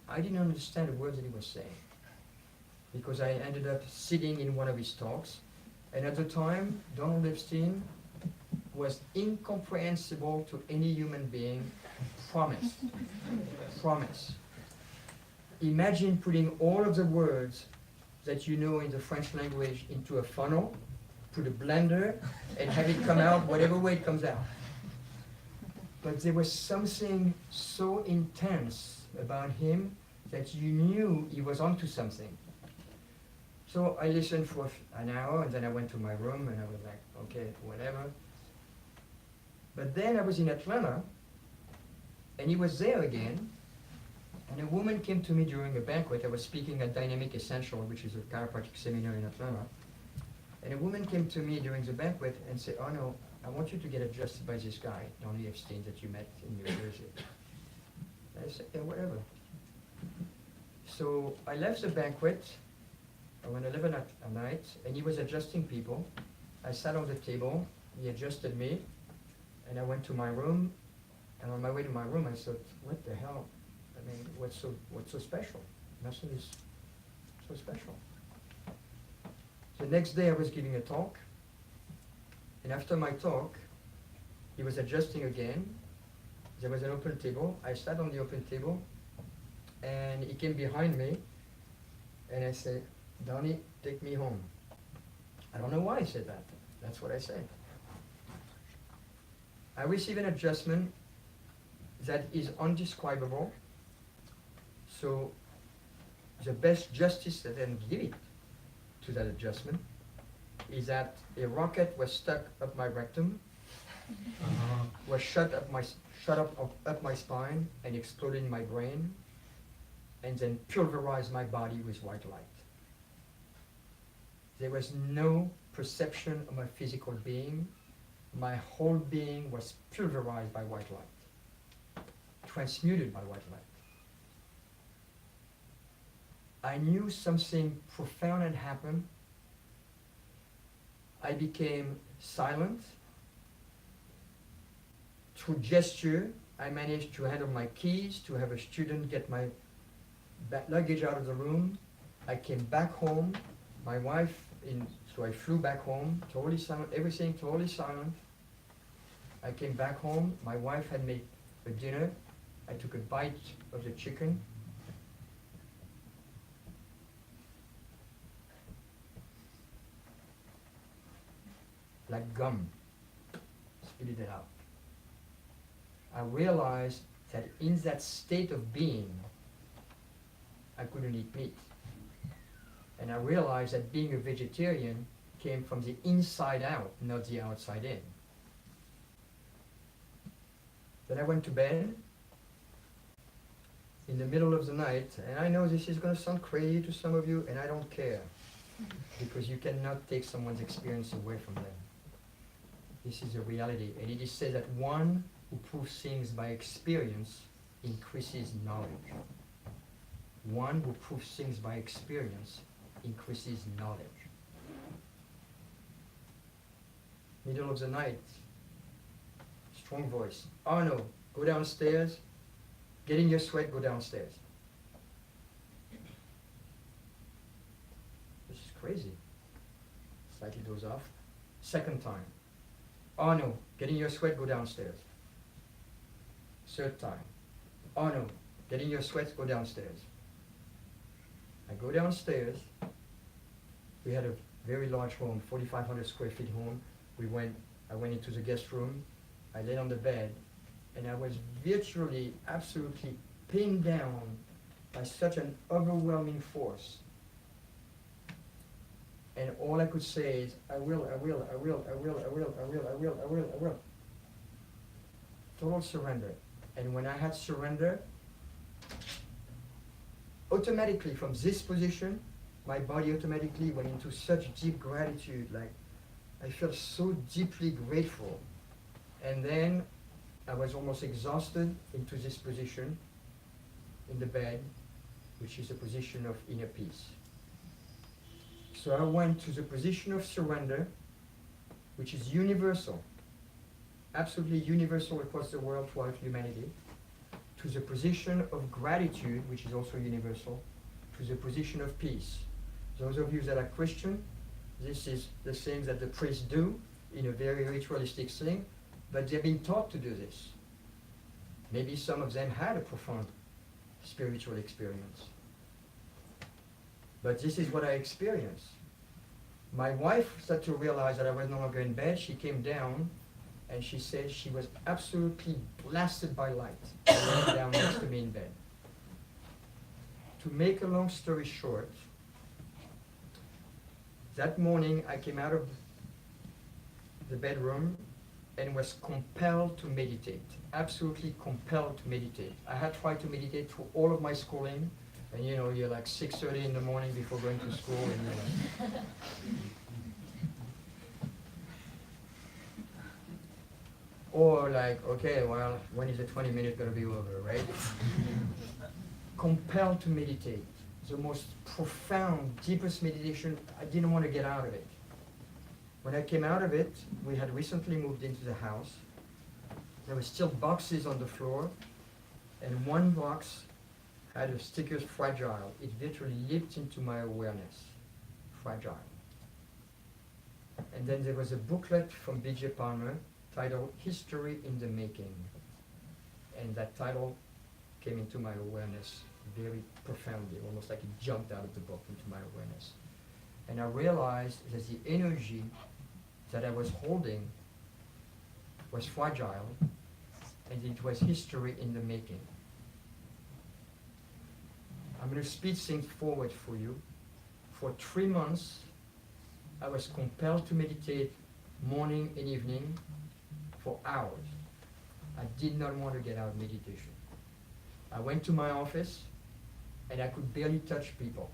I didn't understand the words that he was saying, because I ended up sitting in one of his talks, and at the time, Donald Epstein was incomprehensible to any human being. Promise. Promise. Imagine putting all of the words that you know in the French language into a funnel, put a blender, and have it come out whatever way it comes out. But there was something so intense about him that you knew he was onto something. So I listened for an hour, and then I went to my room, and I was like, okay, whatever. But then I was in Atlanta, and he was there again, and a woman came to me during a banquet. I was speaking at Dynamic Essential, which is a chiropractic seminar in Atlanta. And a woman came to me during the banquet and said, oh no, I want you to get adjusted by this guy, Donald Epstein, that you met in New Jersey. And I said, yeah, whatever. So I left the banquet around 11 at night, and he was adjusting people. I sat on the table, he adjusted me, and I went to my room, and on my way to my room I thought, what the hell? I mean, what's so special? Nothing is so special. The next day I was giving a talk, and after my talk, he was adjusting again. There was an open table. I sat on the open table, and he came behind me, and I said, Donnie, take me home. I don't know why I said that. That's what I said. I received an adjustment that is undescribable. So the best justice that I can give it to that adjustment is that a rocket was stuck up my rectum, was shut up my spine and exploded in my brain, and then pulverized my body with white light. There was no perception of my physical being. My whole being was pulverized by white light, transmuted by white light. I knew something profound had happened. I became silent. Through gesture, I managed to handle my keys, to have a student get my luggage out of the room. I came back home. My wife, so I flew back home, totally silent, everything totally silent. I came back home. My wife had made a dinner. I took a bite of the chicken. Like gum, spit it out. I realized that in that state of being, I couldn't eat meat. And I realized that being a vegetarian came from the inside out, not the outside in. Then I went to bed in the middle of the night, and I know this is going to sound crazy to some of you, and I don't care. because you cannot take someone's experience away from them. This is a reality, and it is said that one who proves things by experience increases knowledge. One who proves things by experience increases knowledge. Middle of the night, strong voice. Arno, go downstairs. Get in your sweat, go downstairs. This is crazy. Slightly goes off. Second time. Arno, get in your sweat, go downstairs. Third time. Arno, get in your sweat, go downstairs. I go downstairs. We had a very large home, 4,500 square feet home. I went into the guest room. I lay on the bed, and I was virtually, absolutely pinned down by such an overwhelming force. And all I could say is, I will. Total surrender. And when I had surrender, automatically from this position, my body automatically went into such deep gratitude, like I felt so deeply grateful. And then I was almost exhausted into this position in the bed, which is a position of inner peace. So I went to the position of surrender, which is universal, absolutely universal across the world throughout humanity, to the position of gratitude, which is also universal, to the position of peace. Those of you that are Christian, this is the thing that the priests do in a very ritualistic thing, but they've been taught to do this. Maybe some of them had a profound spiritual experience. But this is what I experienced. My wife started to realize that I was no longer in bed. She came down and she said she was absolutely blasted by light, laying down next to me in bed. To make a long story short, that morning I came out of the bedroom and was compelled to meditate, absolutely compelled to meditate. I had tried to meditate through all of my schooling, and you know, you're like 6:30 in the morning before going to school, and you're like, or like, okay, well, when is the 20 minutes going to be over, right? Compelled to meditate. The most profound, deepest meditation. I didn't want to get out of it. When I came out of it, we had recently moved into the house. There were still boxes on the floor, and one box had a sticker, fragile. It virtually leaped into my awareness, fragile. And then there was a booklet from B.J. Palmer titled History in the Making. And that title came into my awareness very profoundly, almost like it jumped out of the book into my awareness. And I realized that the energy that I was holding was fragile, and it was history in the making. I'm going to speed things forward for you. For 3 months, I was compelled to meditate morning and evening for hours. I did not want to get out of meditation. I went to my office, and I could barely touch people.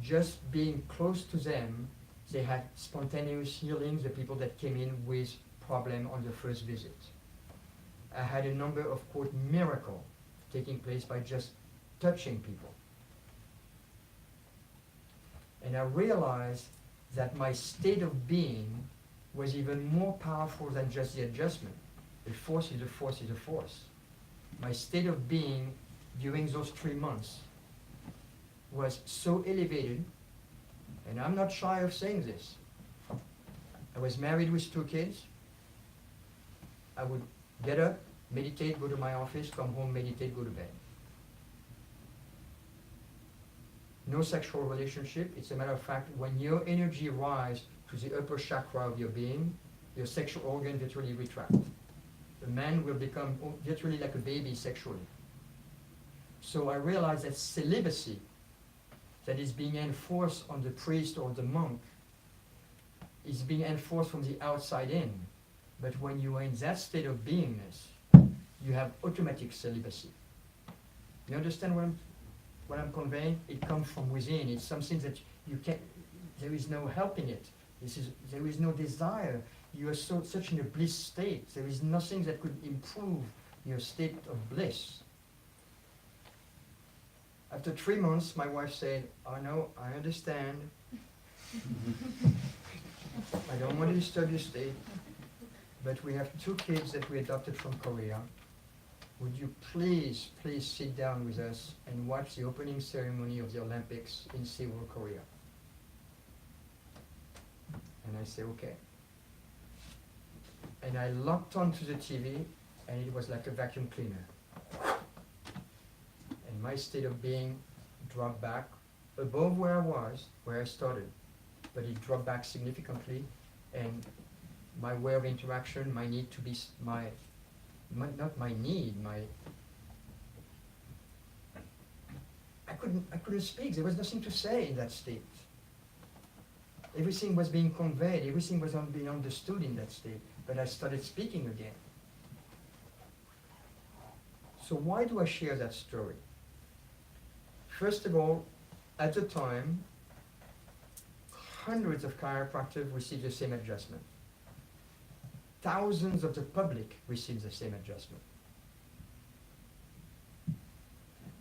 Just being close to them, they had spontaneous healings, the people that came in with problem on the first visit. I had a number of, quote, miracles taking place by just touching people. And I realized that my state of being was even more powerful than just the adjustment. A force is a force is a force. My state of being during those 3 months was so elevated, and I'm not shy of saying this. I was married with 2 kids. I would get up, meditate, go to my office, come home, meditate, go to bed. No sexual relationship. It's a matter of fact, when your energy rises to the upper chakra of your being, your sexual organ virtually retract. The man will become virtually like a baby sexually. So I realized that celibacy that is being enforced on the priest or the monk is being enforced from the outside in. But when you are in that state of beingness, you have automatic celibacy. You understand what I'm conveying? It comes from within. It's something that there is no helping it. There is no desire. You are such in a bliss state. There is nothing that could improve your state of bliss. After 3 months, my wife said, Arno, I understand. I don't want to disturb your state, but we have 2 kids that we adopted from Korea. Would you please sit down with us and watch the opening ceremony of the Olympics in Seoul, Korea? And I said, okay. And I locked onto the TV, and it was like a vacuum cleaner. And my state of being dropped back above where I was, where I started. But it dropped back significantly, and my way of interaction, my need to be, not my need, I couldn't speak. There was nothing to say in that state. Everything was being conveyed, everything was being understood in that state, but I started speaking again. So why do I share that story? First of all, at the time, hundreds of chiropractors received the same adjustment. Thousands of the public received the same adjustment.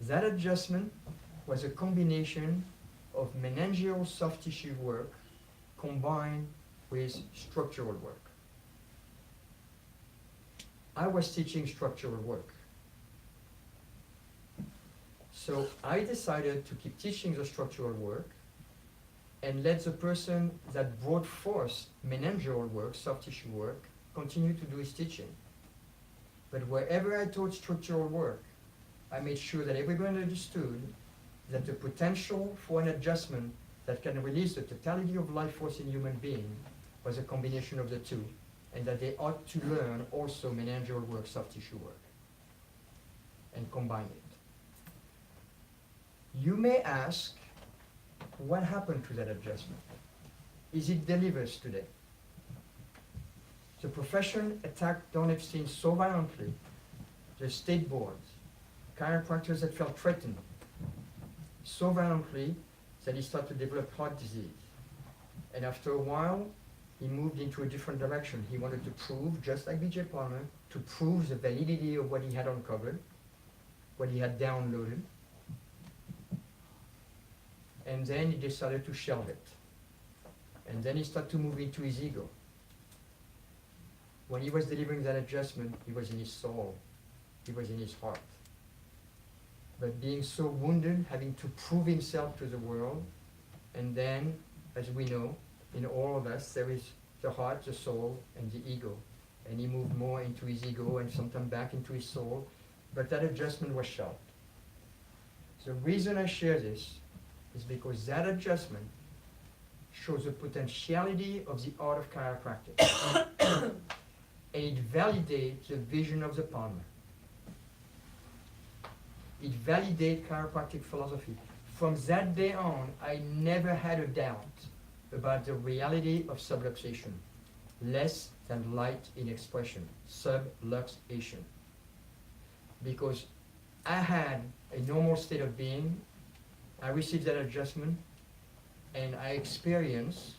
That adjustment was a combination of meningeal soft tissue work combined with structural work. I was teaching structural work. So I decided to keep teaching the structural work and let the person that brought forth meningeal work, soft tissue work, continue to do his teaching. But wherever I taught structural work, I made sure that everyone understood that the potential for an adjustment that can release the totality of life force in human being was a combination of the 2, and that they ought to learn also meningeal work, soft tissue work, and combine it. You may ask, what happened to that adjustment? Is it delivered today? The profession attacked Don Epstein so violently, the state boards, chiropractors that felt threatened, so violently that he started to develop heart disease. And after a while, he moved into a different direction. He wanted to prove, just like B.J. Palmer, to prove the validity of what he had uncovered, what he had downloaded. And then he decided to shelve it. And then he started to move into his ego. When he was delivering that adjustment, he was in his soul. He was in his heart. But being so wounded, having to prove himself to the world, and then, as we know, in all of us, there is the heart, the soul, and the ego. And he moved more into his ego and sometimes back into his soul, but that adjustment was shelved. The reason I share this is because that adjustment shows the potentiality of the art of chiropractic. And it validates the vision of the Palmer. It validates chiropractic philosophy. From that day on, I never had a doubt about the reality of subluxation, less than light in expression, subluxation. Because I had a normal state of being, I received that adjustment, and I experienced,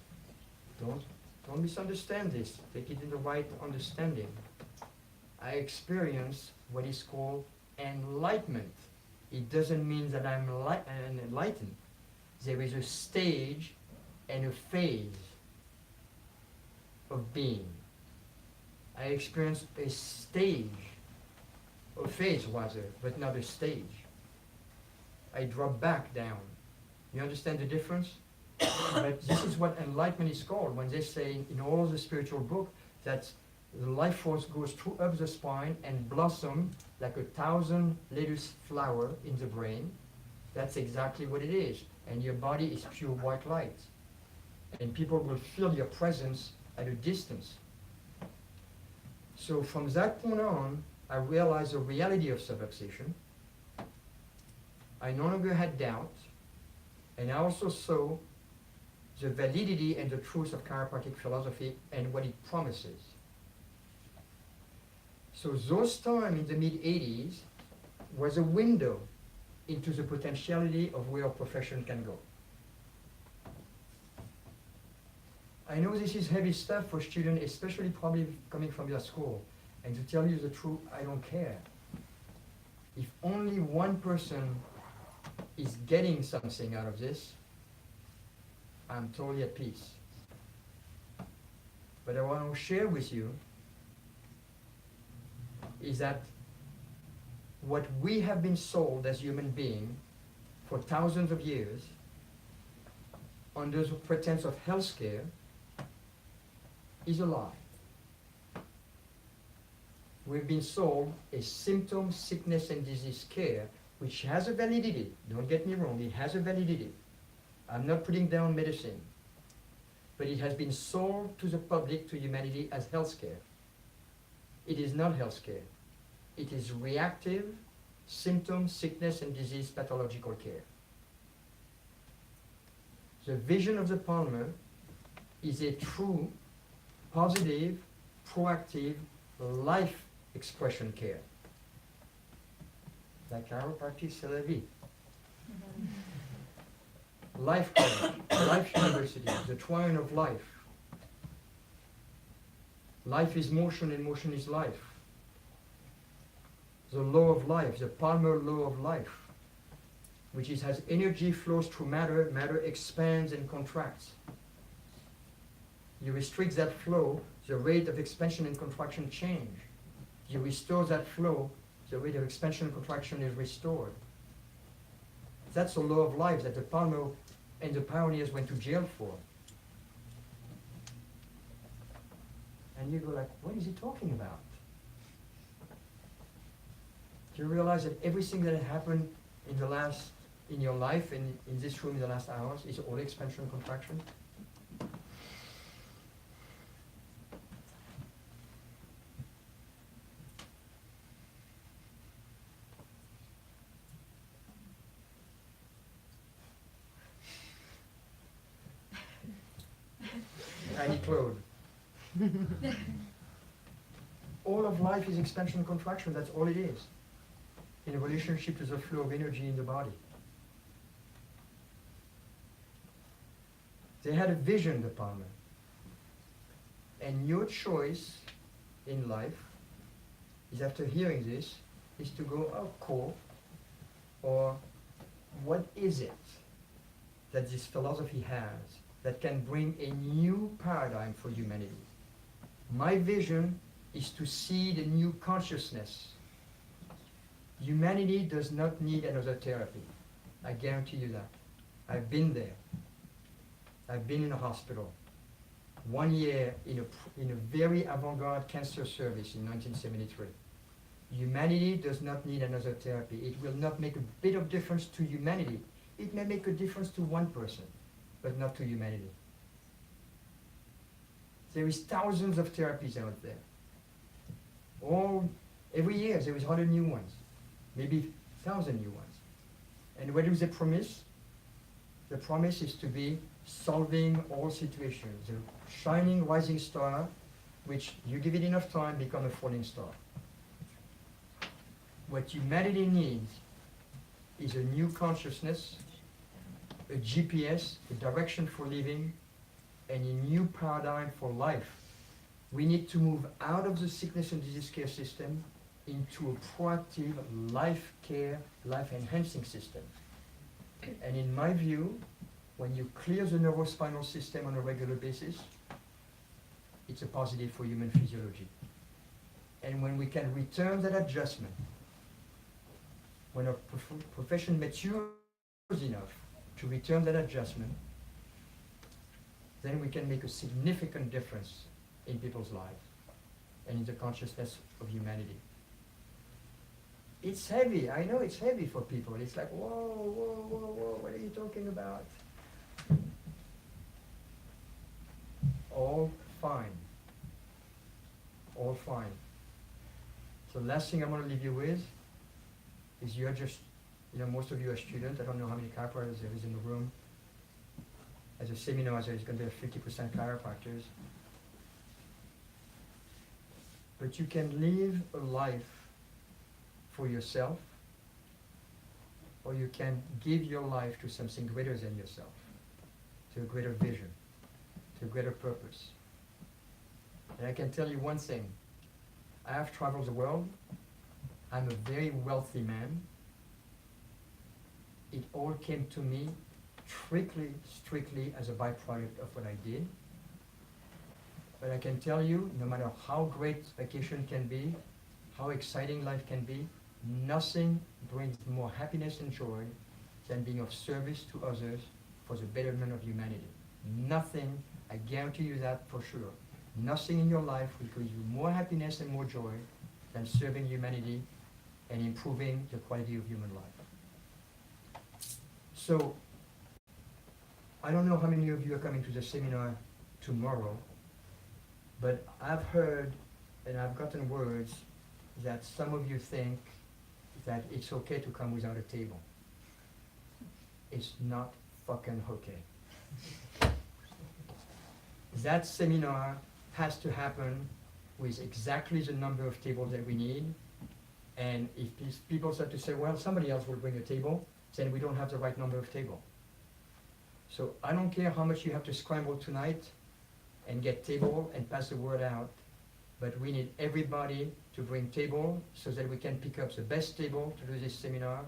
don't misunderstand this, take it in the right understanding. I experienced what is called enlightenment. It doesn't mean that I'm enlightened. There is a stage and a phase of being. I experienced a stage, a phase rather, but not a stage. I drop back down. You understand the difference? But this is what enlightenment is called when they say in all of the spiritual book that the life force goes through up the spine and blossom like 1,000 lettuce flower in the brain. That's exactly what it is. And your body is pure white light. And people will feel your presence at a distance. So from that point on, I realized the reality of subluxation. I no longer had doubt. And I also saw the validity and the truth of chiropractic philosophy and what it promises. So those times in the mid-80s was a window into the potentiality of where a profession can go. I know this is heavy stuff for students, especially probably coming from your school. And to tell you the truth, I don't care. If only one person is getting something out of this, I'm totally at peace. But I want to share with you is that what we have been sold as human beings for thousands of years under the pretense of healthcare is a lie. We've been sold a symptom, sickness, and disease care, which has a validity. Don't get me wrong, it has a validity. I'm not putting down medicine, but it has been sold to the public, to humanity, as healthcare. It is not healthcare. It is reactive, symptom, sickness, and disease pathological care. The vision of the Palmer is a true, positive, proactive, life expression care. La chiropratique, c'est la vie. Life care, life university, the triune of life. Life is motion and motion is life. The law of life, the Palmer law of life, which is as energy flows through matter, matter expands and contracts. You restrict that flow, the rate of expansion and contraction change. You restore that flow, the rate of expansion and contraction is restored. That's the law of life that the Palmer and the pioneers went to jail for. And you go like, what is he talking about? Do you realize that everything that had happened in your life and in this room in the last hours is all expansion and contraction? Tiny Claude. All of life is expansion and contraction, that's all it is, in relationship to the flow of energy in the body. They had a vision, the Palmer. And your choice in life is, after hearing this, is to go, oh, cool, or what is it that this philosophy has that can bring a new paradigm for humanity? My vision is to seed a new consciousness. Humanity does not need another therapy. I guarantee you that. I've been there. I've been in a hospital. 1 year in a very avant-garde cancer service in 1973. Humanity does not need another therapy. It will not make a bit of difference to humanity. It may make a difference to one person, but not to humanity. There is thousands of therapies out there. Every year there is 100 new ones, maybe 1,000 new ones. And what is the promise? The promise is to be solving all situations. A shining rising star, which you give it enough time, become a falling star. What humanity needs is a new consciousness, a GPS, a direction for living, and a new paradigm for life. We need to move out of the sickness and disease care system into a proactive life care, life enhancing system. And in my view, when you clear the neurospinal system on a regular basis, it's a positive for human physiology. And when we can return that adjustment, when a profession matures enough to return that adjustment, then we can make a significant difference in people's lives and in the consciousness of humanity. It's heavy. I know it's heavy for people. It's like, whoa, whoa, whoa, whoa, what are you talking about? All fine. All fine. So last thing I want to leave you with is you're just, most of you are students. I don't know how many chiropractors there is in the room. As a seminar, there's going to be 50% chiropractors. But you can live a life for yourself, or you can give your life to something greater than yourself, to a greater vision, to a greater purpose. And I can tell you one thing. I have traveled the world. I'm a very wealthy man. It all came to me strictly as a byproduct of what I did. But I can tell you, no matter how great vacation can be, how exciting life can be, nothing brings more happiness and joy than being of service to others for the betterment of humanity. Nothing, I guarantee you that for sure. Nothing in your life will give you more happiness and more joy than serving humanity and improving the quality of human life. So, I don't know how many of you are coming to the seminar tomorrow, but I've heard and I've gotten words that some of you think that it's okay to come without a table. It's not fucking okay. That seminar has to happen with exactly the number of tables that we need. And if people start to say, well, somebody else will bring a table, then we don't have the right number of tables. So I don't care how much you have to scramble tonight and get table and pass the word out, but we need everybody to bring table so that we can pick up the best table to do this seminar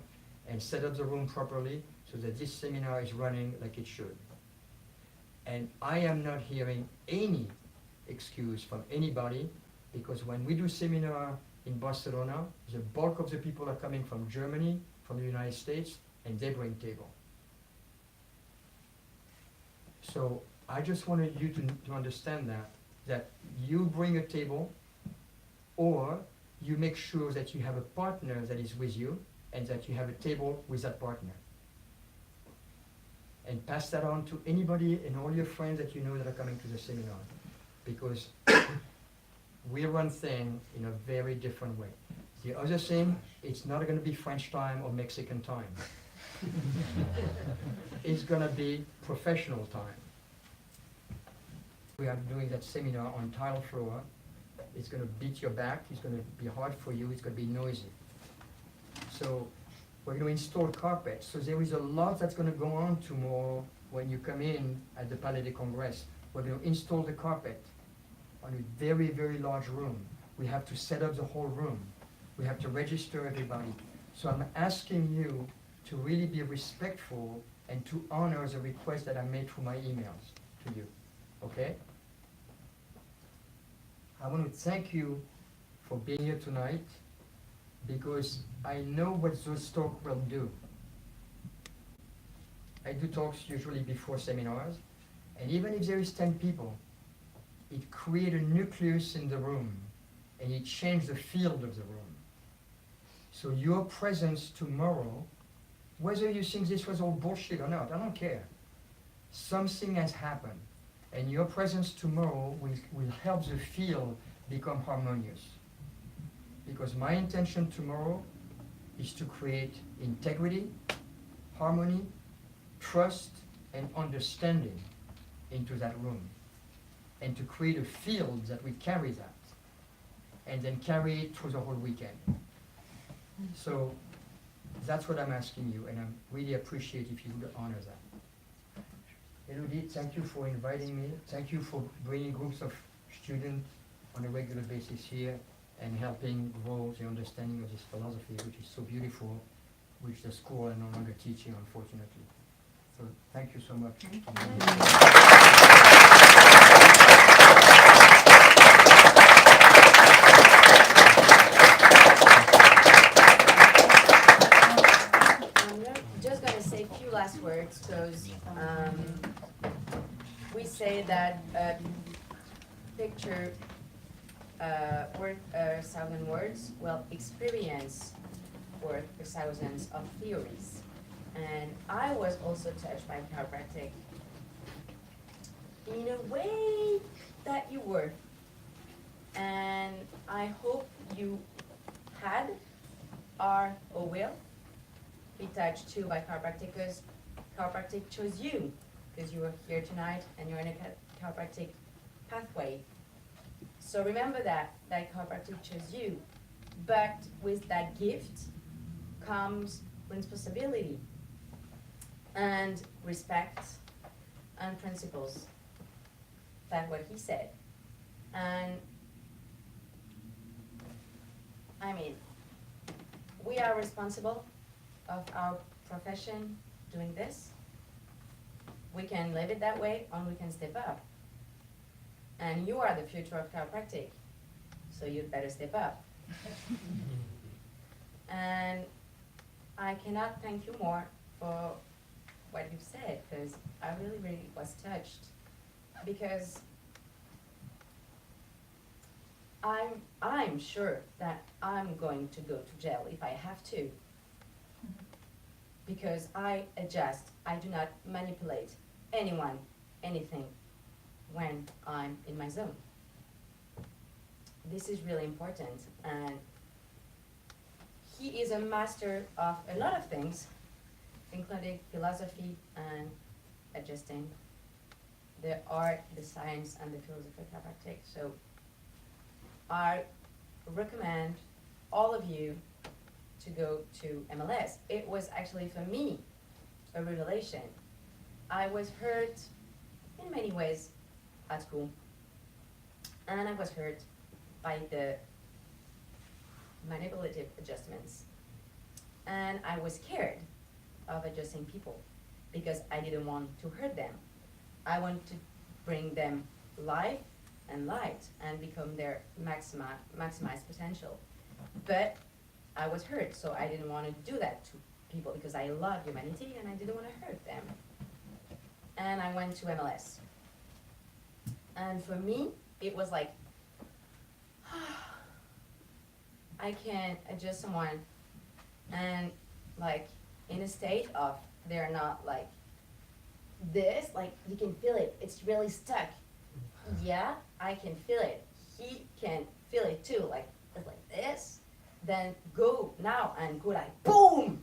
and set up the room properly so that this seminar is running like it should. And I am not hearing any excuse from anybody, because when we do seminar in Barcelona, the bulk of the people are coming from Germany, from the United States, and they bring table. So I just wanted you to understand that you bring a table, or you make sure that you have a partner that is with you and that you have a table with that partner. And pass that on to anybody and all your friends that you know that are coming to the seminar. Because we run things in a very different way. The other thing, it's not going to be French time or Mexican time. It's going to be professional time. We are doing that seminar on tile floor. It's going to beat your back. It's going to be hard for you. It's going to be noisy. So we're going to install carpet. So there is a lot that's going to go on tomorrow when you come in at the Palais des Congrès. We're going to install the carpet on a very, very large room. We have to set up the whole room. We have to register everybody. So I'm asking you to really be respectful and to honor the request that I made through my emails to you. Okay? I want to thank you for being here tonight, because I know what those talks will do. I do talks usually before seminars, and even if there is 10 people, it creates a nucleus in the room, and it changes the field of the room. So your presence tomorrow, whether you think this was all bullshit or not, I don't care. Something has happened, and your presence tomorrow will help the field become harmonious. Because my intention tomorrow is to create integrity, harmony, trust, and understanding into that room. And to create a field that we carry that. And then carry it through the whole weekend. So that's what I'm asking you, and I really appreciate if you would honor that. Elodie, thank you for inviting me. Thank you for bringing groups of students on a regular basis here and helping grow the understanding of this philosophy, which is so beautiful, which the school are no longer teaching, unfortunately. So thank you so much. I'm just going to say a few last words, because we say that picture worth 1,000 words. Well, experience worth 1,000 of theories. And I was also touched by chiropractic in a way that you were. And I hope you had, are, or will be touched too by chiropractic, because chiropractic chose you, because you are here tonight and you're in a chiropractic pathway. So remember that chiropractic chose you. But with that gift comes responsibility and respect and principles. than what he said. And I mean, we are responsible of our profession doing this. We can live it that way, or we can step up. And you are the future of chiropractic, so you'd better step up. And I cannot thank you more for what you've said, because I really, really was touched. Because I'm sure that I'm going to go to jail if I have to. Because I adjust, I do not manipulate anyone, anything, when I'm in my zone. This is really important, and he is a master of a lot of things, including philosophy and adjusting, the art, the science, and the philosophy of chiropractic. So I recommend all of you to go to MLS. It was actually, for me, a revelation. I was hurt in many ways at school, and I was hurt by the manipulative adjustments. And I was scared of adjusting people because I didn't want to hurt them. I want to bring them life and light and become their maximized potential. But I was hurt, so I didn't want to do that to people because I love humanity and I didn't want to hurt them. And I went to MLS. And for me, it was like, I can adjust someone and like in a state of they're not like this, like you can feel it, it's really stuck. Yeah, I can feel it. He can feel it too, like it's like this. Then go now and go like boom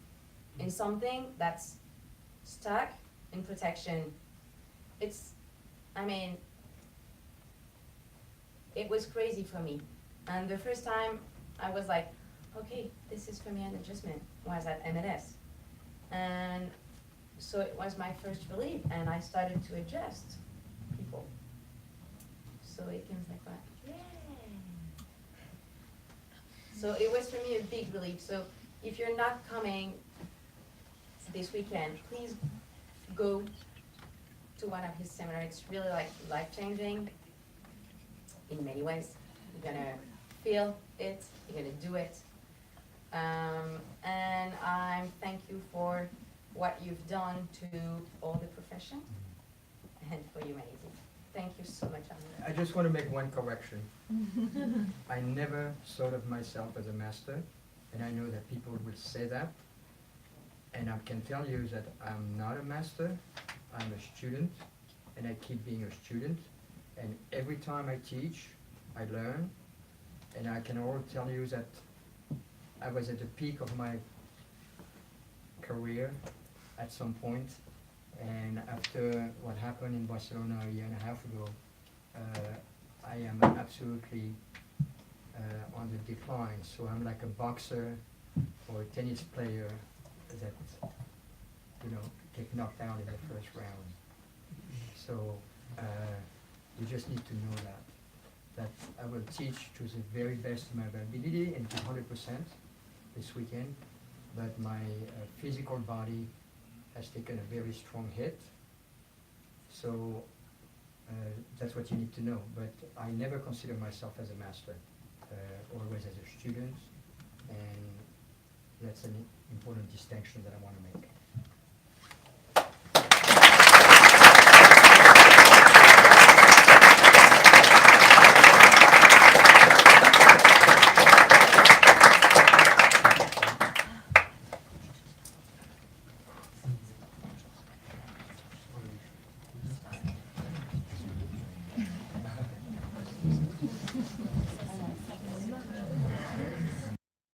in something that's stuck in protection. It's, I mean, it was crazy for me. And the first time I was like, okay, this is for me an adjustment, was at MLS. And so it was my first relief, and I started to adjust people. So it comes like that. Yay! So it was for me a big relief. So if you're not coming this weekend, please go to one of his seminars. It's really like life-changing in many ways. You're gonna feel it, you're gonna do it. And I thank you for what you've done to all the profession and for humanity. Thank you so much, Arno. I just want to make one correction. I never thought of myself as a master, and I know that people will say that. And I can tell you that I'm not a master, I'm a student, and I keep being a student. And every time I teach, I learn. And I can all tell you that I was at the peak of my career at some point, and after what happened in Barcelona a year and a half ago, I am absolutely on the decline. So I'm like a boxer or a tennis player that, you know, get knocked out in the first round. So you just need to know that I will teach to the very best of my ability and to 100% this weekend, but my physical body has taken a very strong hit. So that's what you need to know. But I never consider myself as a master, always as a student, and that's an important distinction that I want to make.